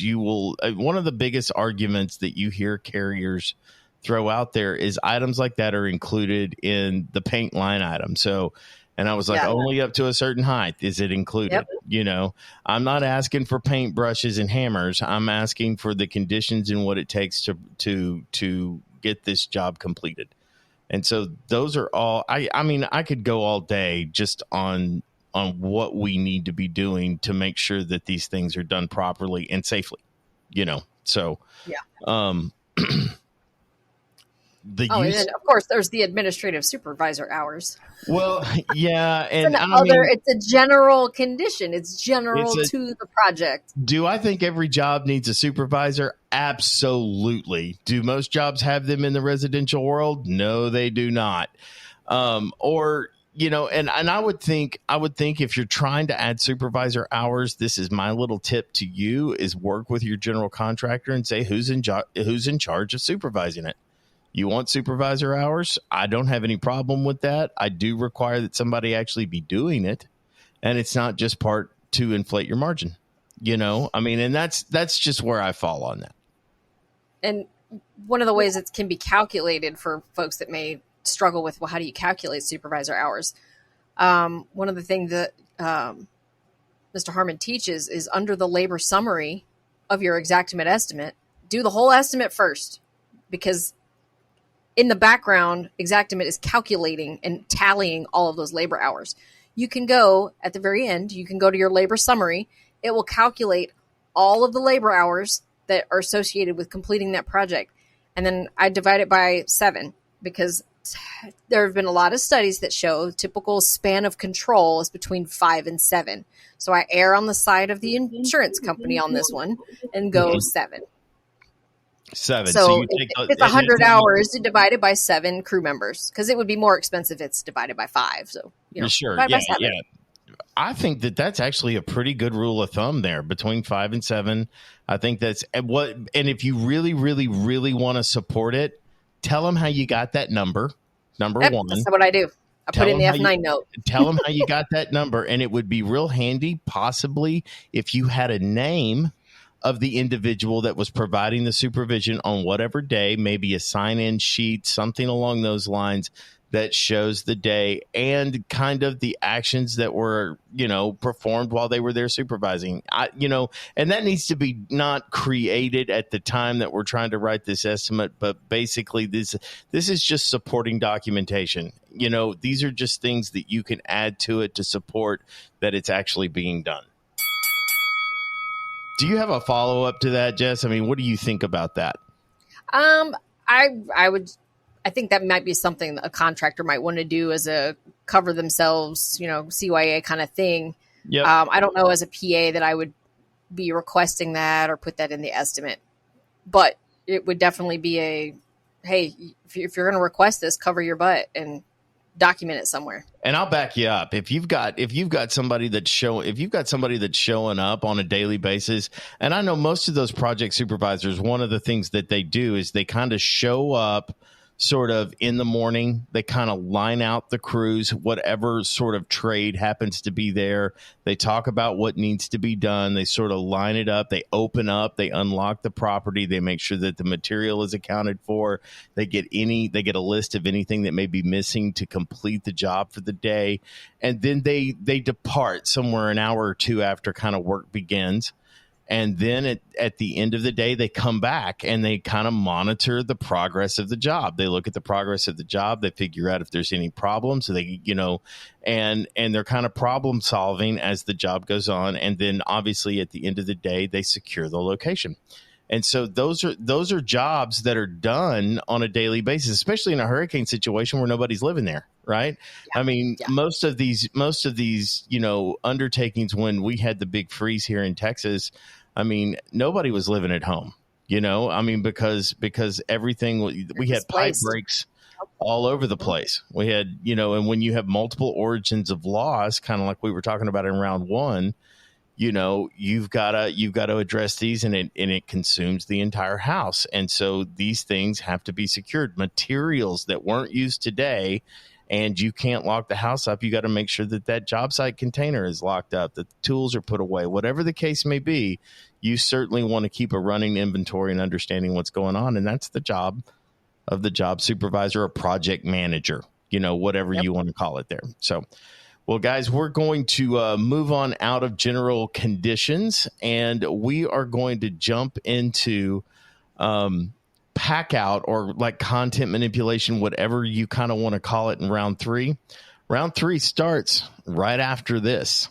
C: you will, one of the biggest arguments that you hear carriers throw out there is items like that are included in the paint line item. So, and I was like, only up to a certain height is it included? Yep. I'm not asking for paint brushes and hammers. I'm asking for the conditions and what it takes to get this job completed. And so those are all, I could go all day just on what we need to be doing to make sure that these things are done properly and safely, so,
E: and then of course there's the administrative supervisor hours.
C: Well, yeah. And
E: it's a general condition. It's general to the project.
C: Do I think every job needs a supervisor? Absolutely. Do most jobs have them in the residential world? No, they do not. And I would think if you're trying to add supervisor hours, this is my little tip to you, is work with your general contractor and say, who's in charge of supervising it? You want supervisor hours? I don't have any problem with that. I do require that somebody actually be doing it, and it's not just part to inflate your margin, and that's just where I fall on that.
E: And one of the ways it can be calculated for folks that may struggle with, well, how do you calculate supervisor hours? One of the things that Mr. Harmon teaches is under the labor summary of your Xactimate estimate, do the whole estimate first, because in the background, Xactimate is calculating and tallying all of those labor hours. You can go at the very end, you can go to your labor summary. It will calculate all of the labor hours that are associated with completing that project. And then I divide it by 7, because there have been a lot of studies that show typical span of control is between 5 and 7. So I err on the side of the insurance company on this one and go 7.
C: 7.
E: So
C: you take
E: if it's 100 hours divided by 7 crew members, because it would be more expensive if it's divided by 5. So,
C: sure.
E: divide by 7.
C: Yeah. I think that that's actually a pretty good rule of thumb there, between 5 and 7. I think that's what, and if you really, really, really want to support it, tell them how you got that number. Number one.
E: That's what I do. I put in the F9 note.
C: Tell them how you got that number. And it would be real handy, possibly, if you had a name of the individual that was providing the supervision on whatever day, maybe a sign-in sheet, something along those lines that shows the day and kind of the actions that were, performed while they were there supervising. And that needs to be not created at the time that we're trying to write this estimate, but basically this is just supporting documentation. These are just things that you can add to it to support that it's actually being done. Do you have a follow-up to that, Jess? I mean, what do you think about that?
E: I think that might be something a contractor might want to do as a cover themselves, CYA kind of thing.
C: Yep.
E: I don't know as a PA that I would be requesting that or put that in the estimate, but it would definitely be hey, if you're going to request this, cover your butt and document it somewhere.
C: And I'll back you up. If you've got somebody that's showing up on a daily basis, and I know most of those project supervisors, one of the things that they do is they kind of show up sort of in the morning. They kind of line out the crews, whatever sort of trade happens to be there. They talk about what needs to be done. They sort of line it up. They open up, they unlock the property. They make sure that the material is accounted for. They get a list of anything that may be missing to complete the job for the day. And then they depart somewhere an hour or two after kind of work begins. And then at the end of the day, they come back and they kind of monitor the progress of the job. They look at the progress of the job. They figure out if there's any problems. So they, and they're kind of problem solving as the job goes on. And then obviously at the end of the day, they secure the location. And so those are jobs that are done on a daily basis, especially in a hurricane situation where nobody's living there. Right. Yeah. I mean, most of these, undertakings, when we had the big freeze here in Texas, I mean, nobody was living at home, because everything, we had pipe breaks all over the place. We had, and when you have multiple origins of loss, kind of like we were talking about in round 1, you've got to address these, and it consumes the entire house. And so these things have to be secured. Materials that weren't used today, and you can't lock the house up. You got to make sure that job site container is locked up, that the tools are put away, whatever the case may be. You certainly want to keep a running inventory and understanding what's going on. And that's the job of the job supervisor or project manager, whatever you want to call it there. So, well, guys, we're going to move on out of general conditions, and we are going to jump into pack out, or like content manipulation, whatever you kind of want to call it, in round 3. Round 3 starts right after this.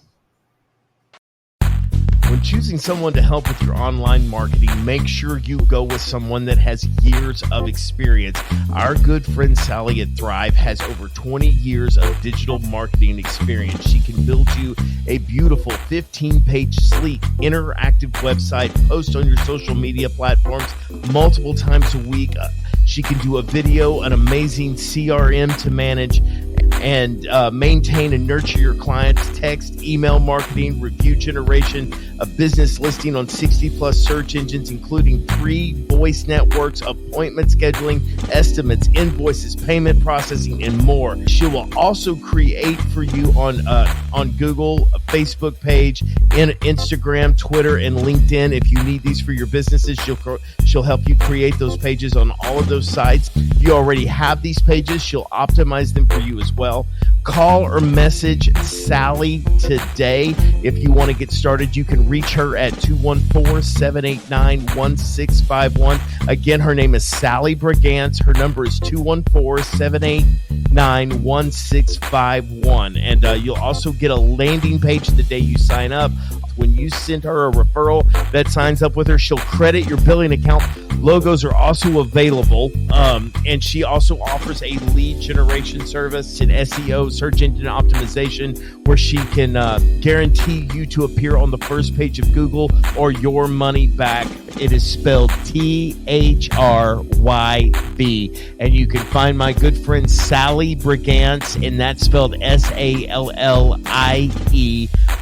C: When choosing someone to help with your online marketing, make sure you go with someone that has years of experience. Our good friend Sally at Thrive has over 20 years of digital marketing experience. She can build you a beautiful 15-page, sleek, interactive website, post on your social media platforms multiple times a week. She can do a video, an amazing CRM to manage and maintain and nurture your clients' text, email marketing, review generation, a business listing on 60+ search engines, including 3 voice networks, appointment scheduling, estimates, invoices, payment processing, and more. She will also create for you on on Google, a Facebook page, and Instagram, Twitter, and LinkedIn. If you need these for your businesses, she'll help you create those pages on all of those sites. If you already have these pages, she'll optimize them for you as well. Call or message Sally today. If you want to get started, you can reach her at 214-789-1651. Again, her name is Sally Brigance. Her number is 214-789-1651. And you'll also get a landing page the day you sign up. When you send her a referral that signs up with her, she'll credit your billing account. Logos are also available. And she also offers a lead generation service and SEO, search engine optimization, where she can guarantee you to appear on the first page of Google or your money back. It is spelled THRYB. And you can find my good friend Sally Brigance, and that's spelled SALLIE.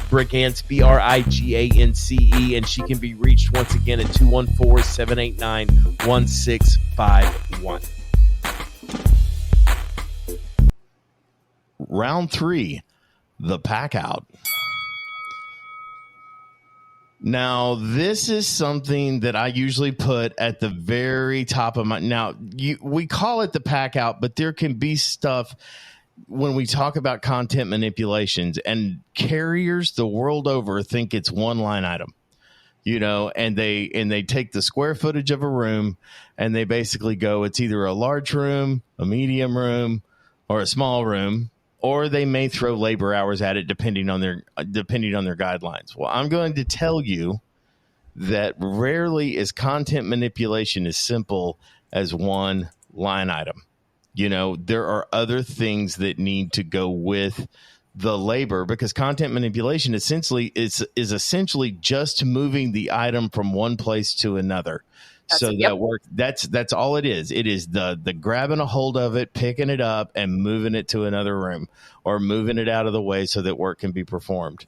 C: Brigance, BRIGANCE, and she can be reached once again at 214-789-1651. Round 3, the pack out. Now, this is something that I usually put at the very top of my... Now, we call it the pack out, but there can be stuff when we talk about content manipulations, and carriers the world over think it's one line item, and they take the square footage of a room and they basically go, it's either a large room, a medium room, or a small room, or they may throw labor hours at it depending on their guidelines. Well, I'm going to tell you that rarely is content manipulation as simple as one line item. There are other things that need to go with the labor, because content manipulation essentially is essentially just moving the item from one place to another. That's all it is. It is the grabbing a hold of it, picking it up, and moving it to another room, or moving it out of the way so that work can be performed.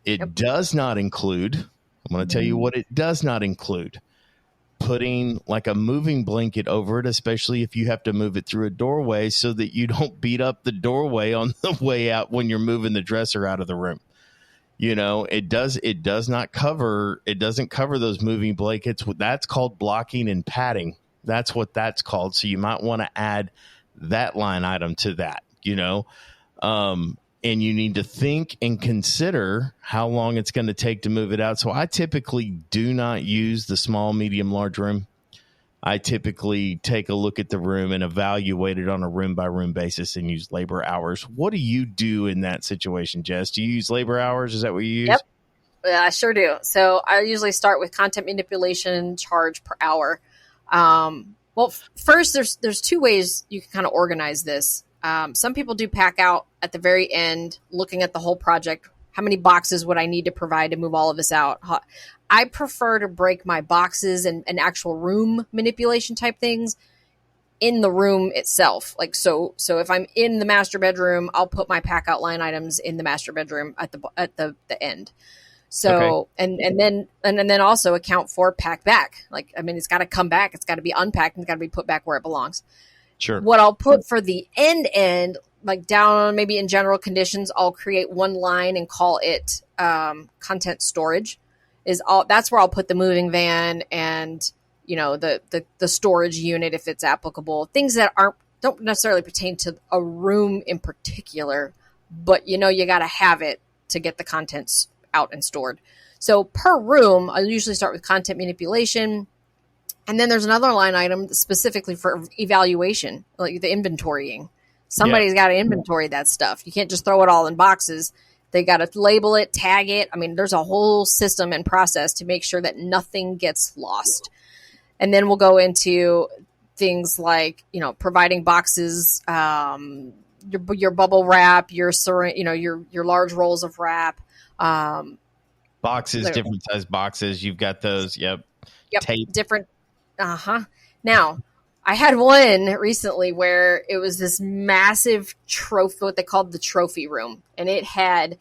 C: It does not include, I'm going to tell you what it does not include: putting like a moving blanket over it, especially if you have to move it through a doorway, so that you don't beat up the doorway on the way out when you're moving the dresser out of the room. It doesn't cover those moving blankets. That's called blocking and padding. That's what that's called. So you might want to add that line item to that, and you need to think and consider how long it's going to take to move it out. So I typically do not use the small, medium, large room. I typically take a look at the room and evaluate it on a room-by-room basis and use labor hours. What do you do in that situation, Jess? Do you use labor hours? Is that what you use?
E: Yep. Yeah, I sure do. So I usually start with content manipulation charge per hour. Well, first, there's two ways you can kind of organize this. Some people do pack out at the very end, looking at the whole project. How many boxes would I need to provide to move all of this out? I prefer to break my boxes and actual room manipulation type things in the room itself. Like, so if I'm in the master bedroom, I'll put my pack out line items in the master bedroom at the end. So, okay. and then also account for pack back. Like, I mean, it's got to come back. It's got to be unpacked and it's got to be put back where it belongs.
C: Sure.
E: What I'll put for the end, like down maybe in general conditions, I'll create one line and call it content storage. That's where I'll put the moving van and the storage unit if it's applicable. Things that don't necessarily pertain to a room in particular, but you got to have it to get the contents out and stored. So per room, I usually start with content manipulation. And then there's another line item specifically for evaluation, like the inventorying. Somebody's got to inventory that stuff. You can't just throw it all in boxes. They got to label it, tag it. I mean, there's a whole system and process to make sure that nothing gets lost. And then we'll go into things like, providing boxes, your bubble wrap, your large rolls of wrap.
C: Boxes, different size boxes. You've got those. Yep. Tape.
E: Different. Now, I had one recently where it was this massive trophy, what they called the trophy room. And it had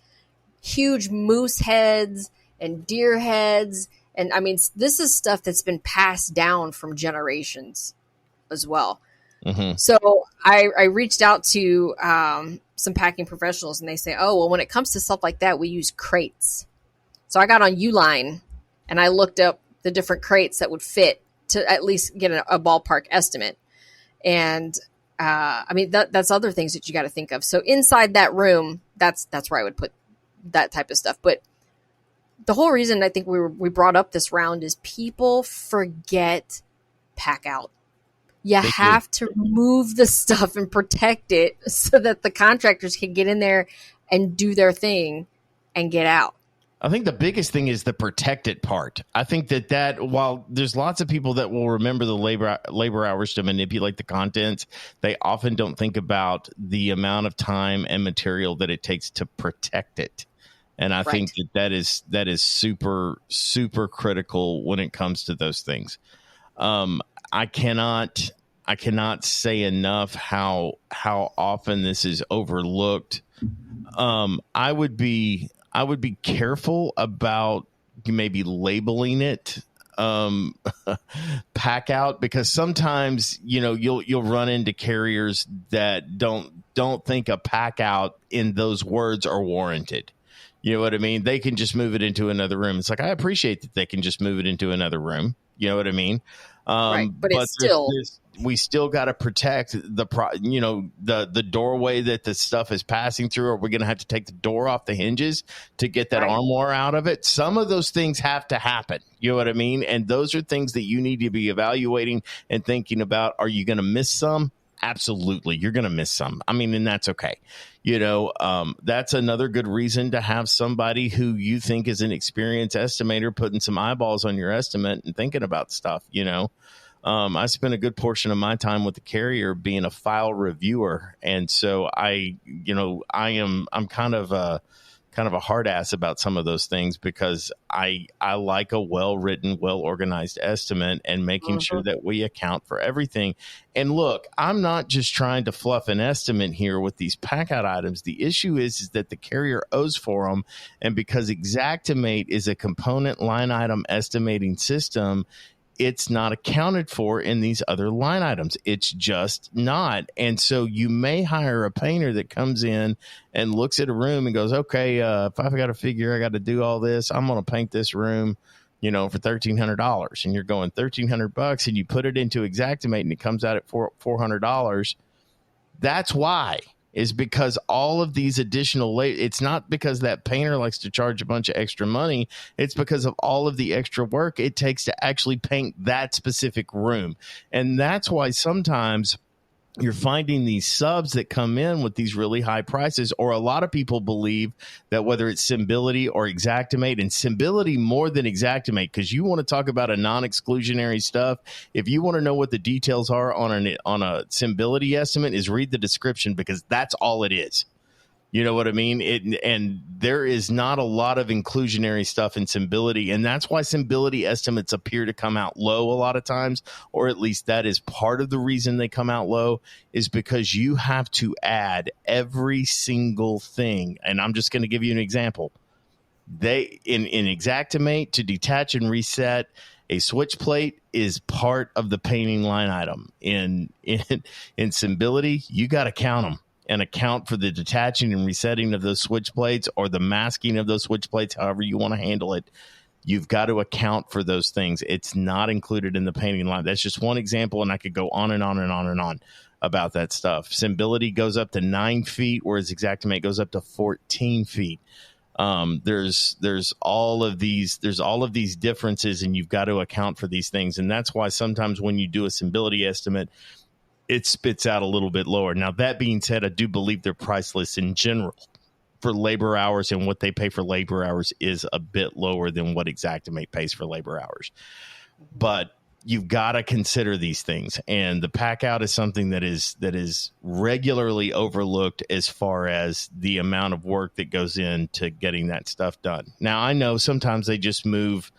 E: huge moose heads and deer heads. And I mean, this is stuff that's been passed down from generations as well.
C: Mm-hmm.
E: So I reached out to some packing professionals, and they say, oh, well, when it comes to stuff like that, we use crates. So I got on Uline and I looked up the different crates that would fit to at least get a ballpark estimate. And I mean, that's other things that you got to think of. So inside that room, that's where I would put that type of stuff. But the whole reason I think we brought up this round is people forget pack out. You have to remove the stuff and protect it so that the contractors can get in there and do their thing and get out.
C: I think the biggest thing is the protected part. I think that while there's lots of people that will remember the labor hours to manipulate the contents, they often don't think about the amount of time and material that it takes to protect it. And I think that is super, super critical when it comes to those things. I cannot say enough how often this is overlooked. I would be careful about maybe labeling it pack out, because sometimes you'll run into carriers that don't think a pack out in those words are warranted. You know what I mean? They can just move it into another room. It's like, I appreciate that they can just move it into another room. You know what I mean?
E: Right, but it's still,
C: we still got to protect the doorway that the stuff is passing through. Or we're going to have to take the door off the hinges to get that armoire out of it. Some of those things have to happen. You know what I mean? And those are things that you need to be evaluating and thinking about. Are you going to miss some? Absolutely. You're going to miss some. I mean, and that's okay. That's another good reason to have somebody who you think is an experienced estimator putting some eyeballs on your estimate and thinking about stuff. I spent a good portion of my time with the carrier being a file reviewer. And so I'm kind of a hard ass about some of those things, because I like a well-written, well-organized estimate and making sure that we account for everything. And look, I'm not just trying to fluff an estimate here with these pack-out items. The issue is that the carrier owes for them. And because Xactimate is a component line item estimating system, it's not accounted for in these other line items. It's just not. And so you may hire a painter that comes in and looks at a room and goes, okay, if I've got to figure I got to do all this, I'm going to paint this room, for $1,300. And you're going $1,300, and you put it into Xactimate and it comes out at $400. That's why. Is because all of these additional it's not because that painter likes to charge a bunch of extra money. It's because of all of the extra work it takes to actually paint that specific room. And that's why sometimes you're finding these subs that come in with these really high prices, or a lot of people believe that whether it's Symbility or Xactimate, and Symbility more than Xactimate, because you want to talk about a non-exclusionary stuff. If you want to know what the details are on a Symbility estimate, is read the description, because that's all it is. You know what I mean? And there is not a lot of inclusionary stuff in Symbility, and that's why Symbility estimates appear to come out low a lot of times, or at least that is part of the reason they come out low, is because you have to add every single thing. And I'm just going to give you an example. They in Xactimate, to detach and reset a switch plate is part of the painting line item. In Symbility, you got to count them and account for the detaching and resetting of those switch plates, or the masking of those switch plates, however you want to handle it. You've got to account for those things. It's not included in the painting line. That's just one example, and I could go on and on and on and on about that stuff. Symbility goes up to 9 feet, whereas Xactimate goes up to 14 feet. There's all of these differences, and you've got to account for these things. And that's why sometimes when you do a Symbility estimate, it spits out a little bit lower. Now, that being said, I do believe their price list in general for labor hours and what they pay for labor hours is a bit lower than what Xactimate pays for labor hours. But you've got to consider these things. And the pack out is something that is regularly overlooked as far as the amount of work that goes into getting that stuff done. Now, I know sometimes they just move,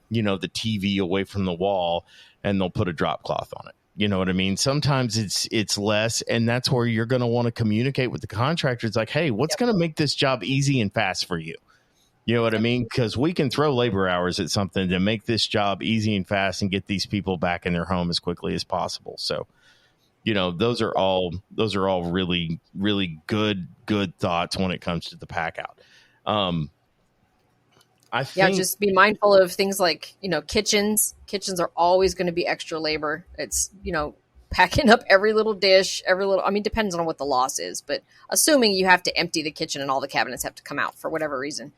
C: the TV away from the wall and they'll put a drop cloth on it. You know what I mean? Sometimes it's less, and that's where you're going to want to communicate with the contractor. It's like, hey, what's going to make this job easy and fast for you? You know what I mean? Because we can throw labor hours at something to make this job easy and fast and get these people back in their home as quickly as possible. So those are all really, really good thoughts when it comes to the pack out. I think
E: just be mindful of things like, kitchens. Kitchens are always going to be extra labor. It's, packing up every little dish, depends on what the loss is, but assuming you have to empty the kitchen and all the cabinets have to come out for whatever reason.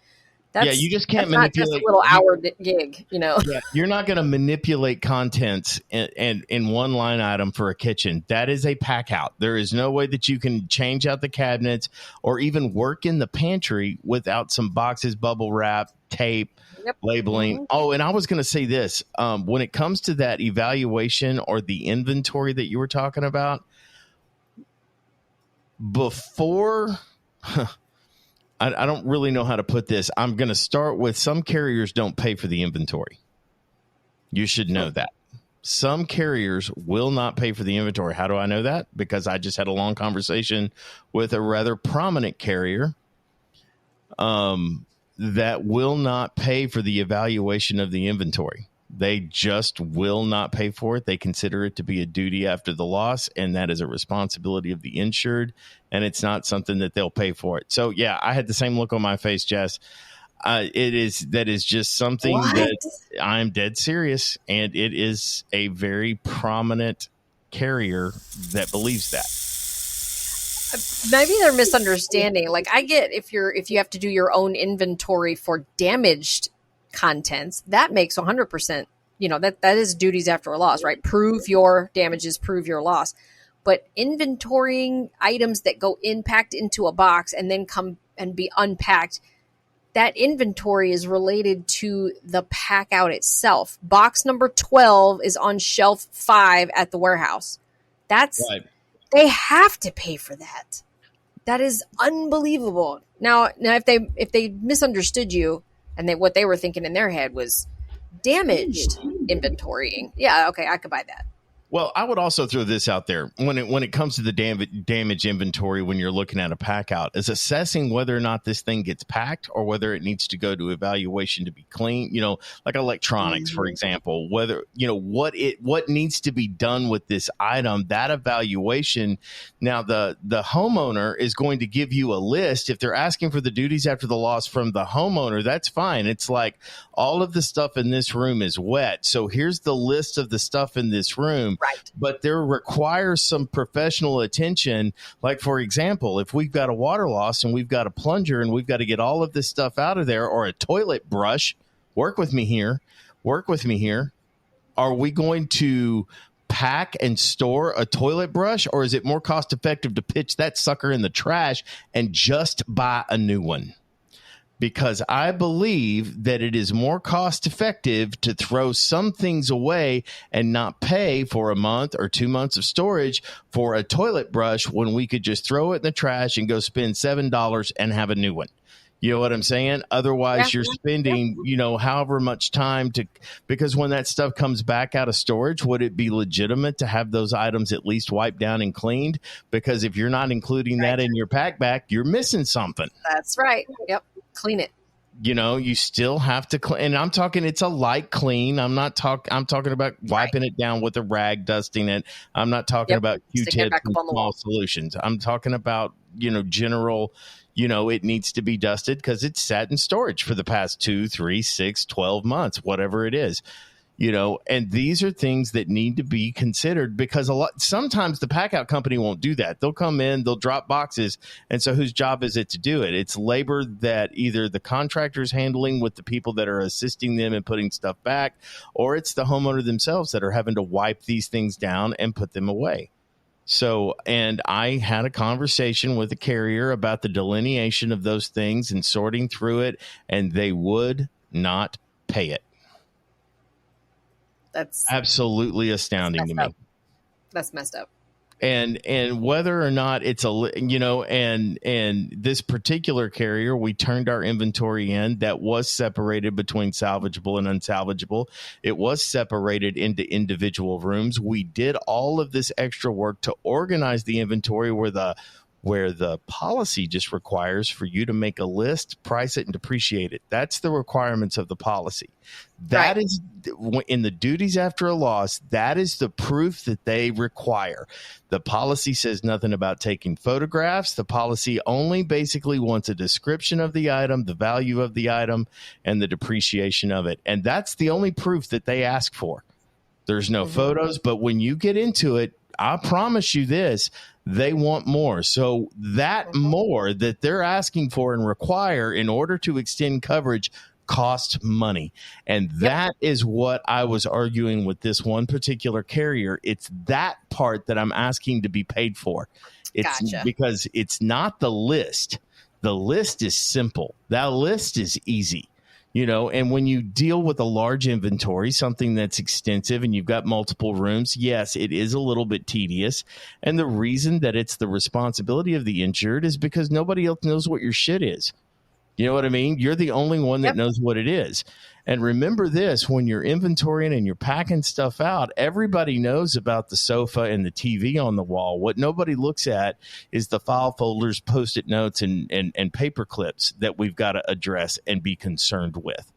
C: You just can't
E: manipulate. Not just a little hour gig, Yeah,
C: you're not going to manipulate contents in one line item for a kitchen. That is a pack out. There is no way that you can change out the cabinets or even work in the pantry without some boxes, bubble wrap, tape, labeling. Mm-hmm. Oh, and I was going to say this. When it comes to that evaluation or the inventory that you were talking about, before... I don't really know how to put this. I'm going to start with some carriers don't pay for the inventory. You should know that. Some carriers will not pay for the inventory. How do I know that? Because I just had a long conversation with a rather prominent carrier that will not pay for the evaluation of the inventory. They just will not pay for it. They consider it to be a duty after the loss, and that is a responsibility of the insured, and it's not something that they'll pay for it. So, yeah, I had the same look on my face, Jess. That is just something that I'm dead serious, and it is a very prominent carrier that believes that.
E: Maybe they're misunderstanding. Like, I get if you have to do your own inventory for damaged contents, that makes 100%, that is duties after a loss, right? Prove your damages, prove your loss. But inventorying items that go packed into a box and then come and be unpacked, that inventory is related to the pack out itself. Box number 12 is on shelf 5 at the warehouse. That's right. They have to pay for that. That is unbelievable. Now if they misunderstood you, and what they were thinking in their head was damaged inventorying. Yeah, okay, I could buy that.
C: Well, I would also throw this out there. When it comes to the damage inventory, when you're looking at a pack out, is assessing whether or not this thing gets packed or whether it needs to go to evaluation to be clean, like electronics, for example, whether, what needs to be done with this item, that evaluation. Now, the homeowner is going to give you a list. If they're asking for the duties after the loss from the homeowner, that's fine. It's like all of the stuff in this room is wet. So here's the list of the stuff in this room.
E: Right.
C: But there requires some professional attention. Like, for example, if we've got a water loss and we've got a plunger and we've got to get all of this stuff out of there, or a toilet brush, work with me here. Are we going to pack and store a toilet brush, or is it more cost effective to pitch that sucker in the trash and just buy a new one? Because I believe that it is more cost effective to throw some things away and not pay for a month or 2 months of storage for a toilet brush when we could just throw it in the trash and go spend $7 and have a new one. You know what I'm saying? Otherwise, you're spending, however much time because when that stuff comes back out of storage, would it be legitimate to have those items at least wiped down and cleaned? Because if you're not including that in your pack back, you're missing something.
E: That's right. Yep. Clean it.
C: You still have to clean. And I'm talking, it's a light clean. I'm talking about wiping it down with a rag, dusting it. I'm not talking about Q-tips and small solutions. I'm talking about, general, it needs to be dusted because it's sat in storage for the past 2, 3, 6, 12 months, whatever it is. And these are things that need to be considered because sometimes the pack out company won't do that. They'll come in, they'll drop boxes. And so whose job is it to do it? It's labor that either the contractor's handling with the people that are assisting them in putting stuff back, or it's the homeowner themselves that are having to wipe these things down and put them away. So, and I had a conversation with a carrier about the delineation of those things and sorting through it, and they would not pay it. That's absolutely astounding to me.
E: That's messed up.
C: And whether or not it's and this particular carrier, we turned our inventory in that was separated between salvageable and unsalvageable. It was separated into individual rooms. We did all of this extra work to organize the inventory where the where the policy just requires for you to make a list, price it, and depreciate it. That's the requirements of the policy. That is in the duties after a loss. That is the proof that they require. The policy says nothing about taking photographs. The policy only basically wants a description of the item, the value of the item, and the depreciation of it. And that's the only proof that they ask for. There's no photos, but when you get into it, I promise you this, they want more. So that more that they're asking for and require in order to extend coverage cost money. And that is what I was arguing with this one particular carrier. It's that part that I'm asking to be paid for. It's because it's not the list. The list is simple. That list is easy. You know, and when you deal with a large inventory, something that's extensive and you've got multiple rooms, yes, it is a little bit tedious. And the reason that it's the responsibility of the insured is because nobody else knows what your shit is. You know what I mean? You're the only one that knows what it is. And remember this, when you're inventorying and you're packing stuff out, everybody knows about the sofa and the TV on the wall. What nobody looks at is the file folders, Post-it notes, and paper clips that we've got to address and be concerned with.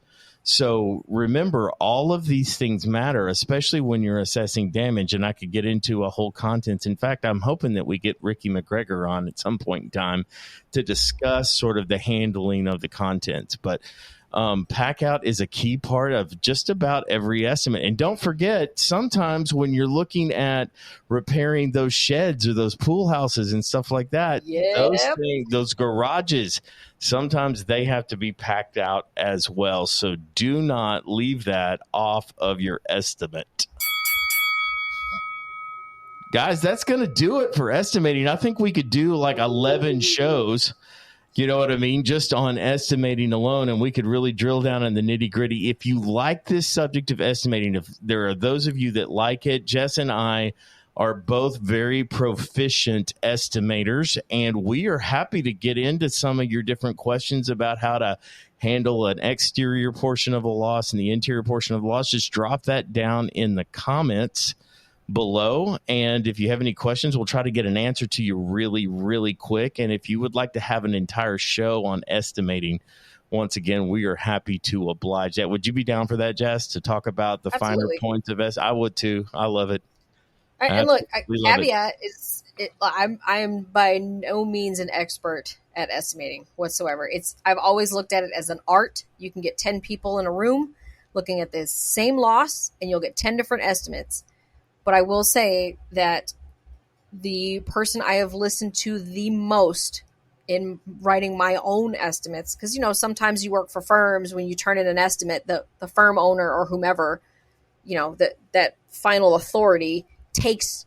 C: So remember, all of these things matter, especially when you're assessing damage. And I could get into a whole contents. In fact, I'm hoping that we get Ricky McGregor on at some point in time to discuss sort of the handling of the contents. But pack out is a key part of just about every estimate. And don't forget, sometimes when you're looking at repairing those sheds or those pool houses and stuff like that, those garages, sometimes they have to be packed out as well. So do not leave that off of your estimate. Guys, that's going to do it for estimating. I think we could do like 11 shows. You know what I mean? Just on estimating alone, and we could really drill down on the nitty gritty. If you like this subject of estimating, if there are those of you that like it, Jess and I are both very proficient estimators, and we are happy to get into some of your different questions about how to handle an exterior portion of a loss and the interior portion of the loss. Just drop that down in the comments below, and if you have any questions, we'll try to get an answer to you really, really quick. And if you would like to have an entire show on estimating, once again, we are happy to oblige that. Would you be down for that, Jess, to talk about the finer points of I would too. I love it.
E: And look, caveat is I am by no means an expert at estimating whatsoever. I've always looked at it as an art. You can get 10 people in a room looking at this same loss, and you'll get 10 different estimates. But I will say that the person I have listened to the most in writing my own estimates, because, you know, sometimes you work for firms, when you turn in an estimate, the firm owner or whomever, you know, that final authority takes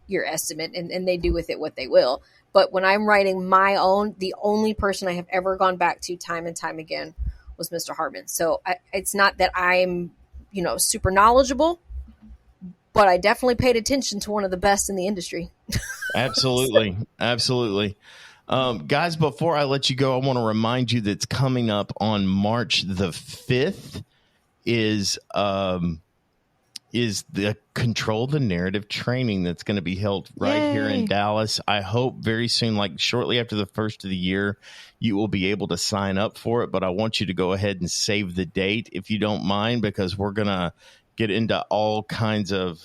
E: your estimate and they do with it what they will. But when I'm writing my own, the only person I have ever gone back to time and time again was Mr. Hartman. So it's not that I'm, you know, super knowledgeable, but I definitely paid attention to one of the best in the industry.
C: Absolutely. Absolutely. Guys, before I let you go, I want to remind you that's coming up on March the 5th is the Control the Narrative training that's going to be held right here in Dallas. I hope very soon, like shortly after the first of the year, you will be able to sign up for it. But I want you to go ahead and save the date if you don't mind, because we're going to get into all kinds of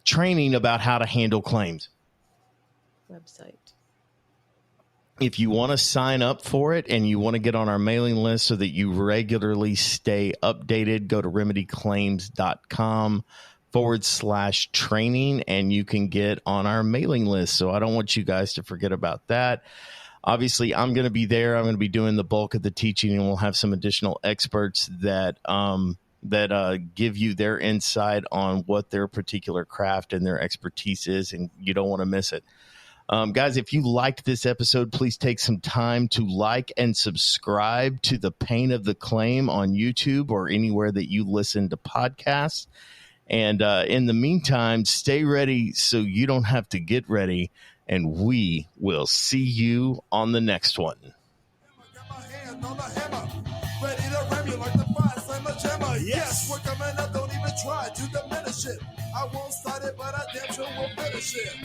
C: training about how to handle claims.
D: Website.
C: If you want to sign up for it and you want to get on our mailing list so that you regularly stay updated, go to remedieclaims.com/training and you can get on our mailing list. So I don't want you guys to forget about that. Obviously, I'm going to be there. I'm going to be doing the bulk of the teaching, and we'll have some additional experts that give you their insight on what their particular craft and their expertise is, and you don't want to miss it. Guys, if you liked this episode, please take some time to like and subscribe to The Pain of the Claim on YouTube or anywhere that you listen to podcasts. And in the meantime, stay ready so you don't have to get ready. And we will see you on the next one.
B: Yes, we're coming up, don't even try to diminish it. I won't start it, but I damn sure will finish it.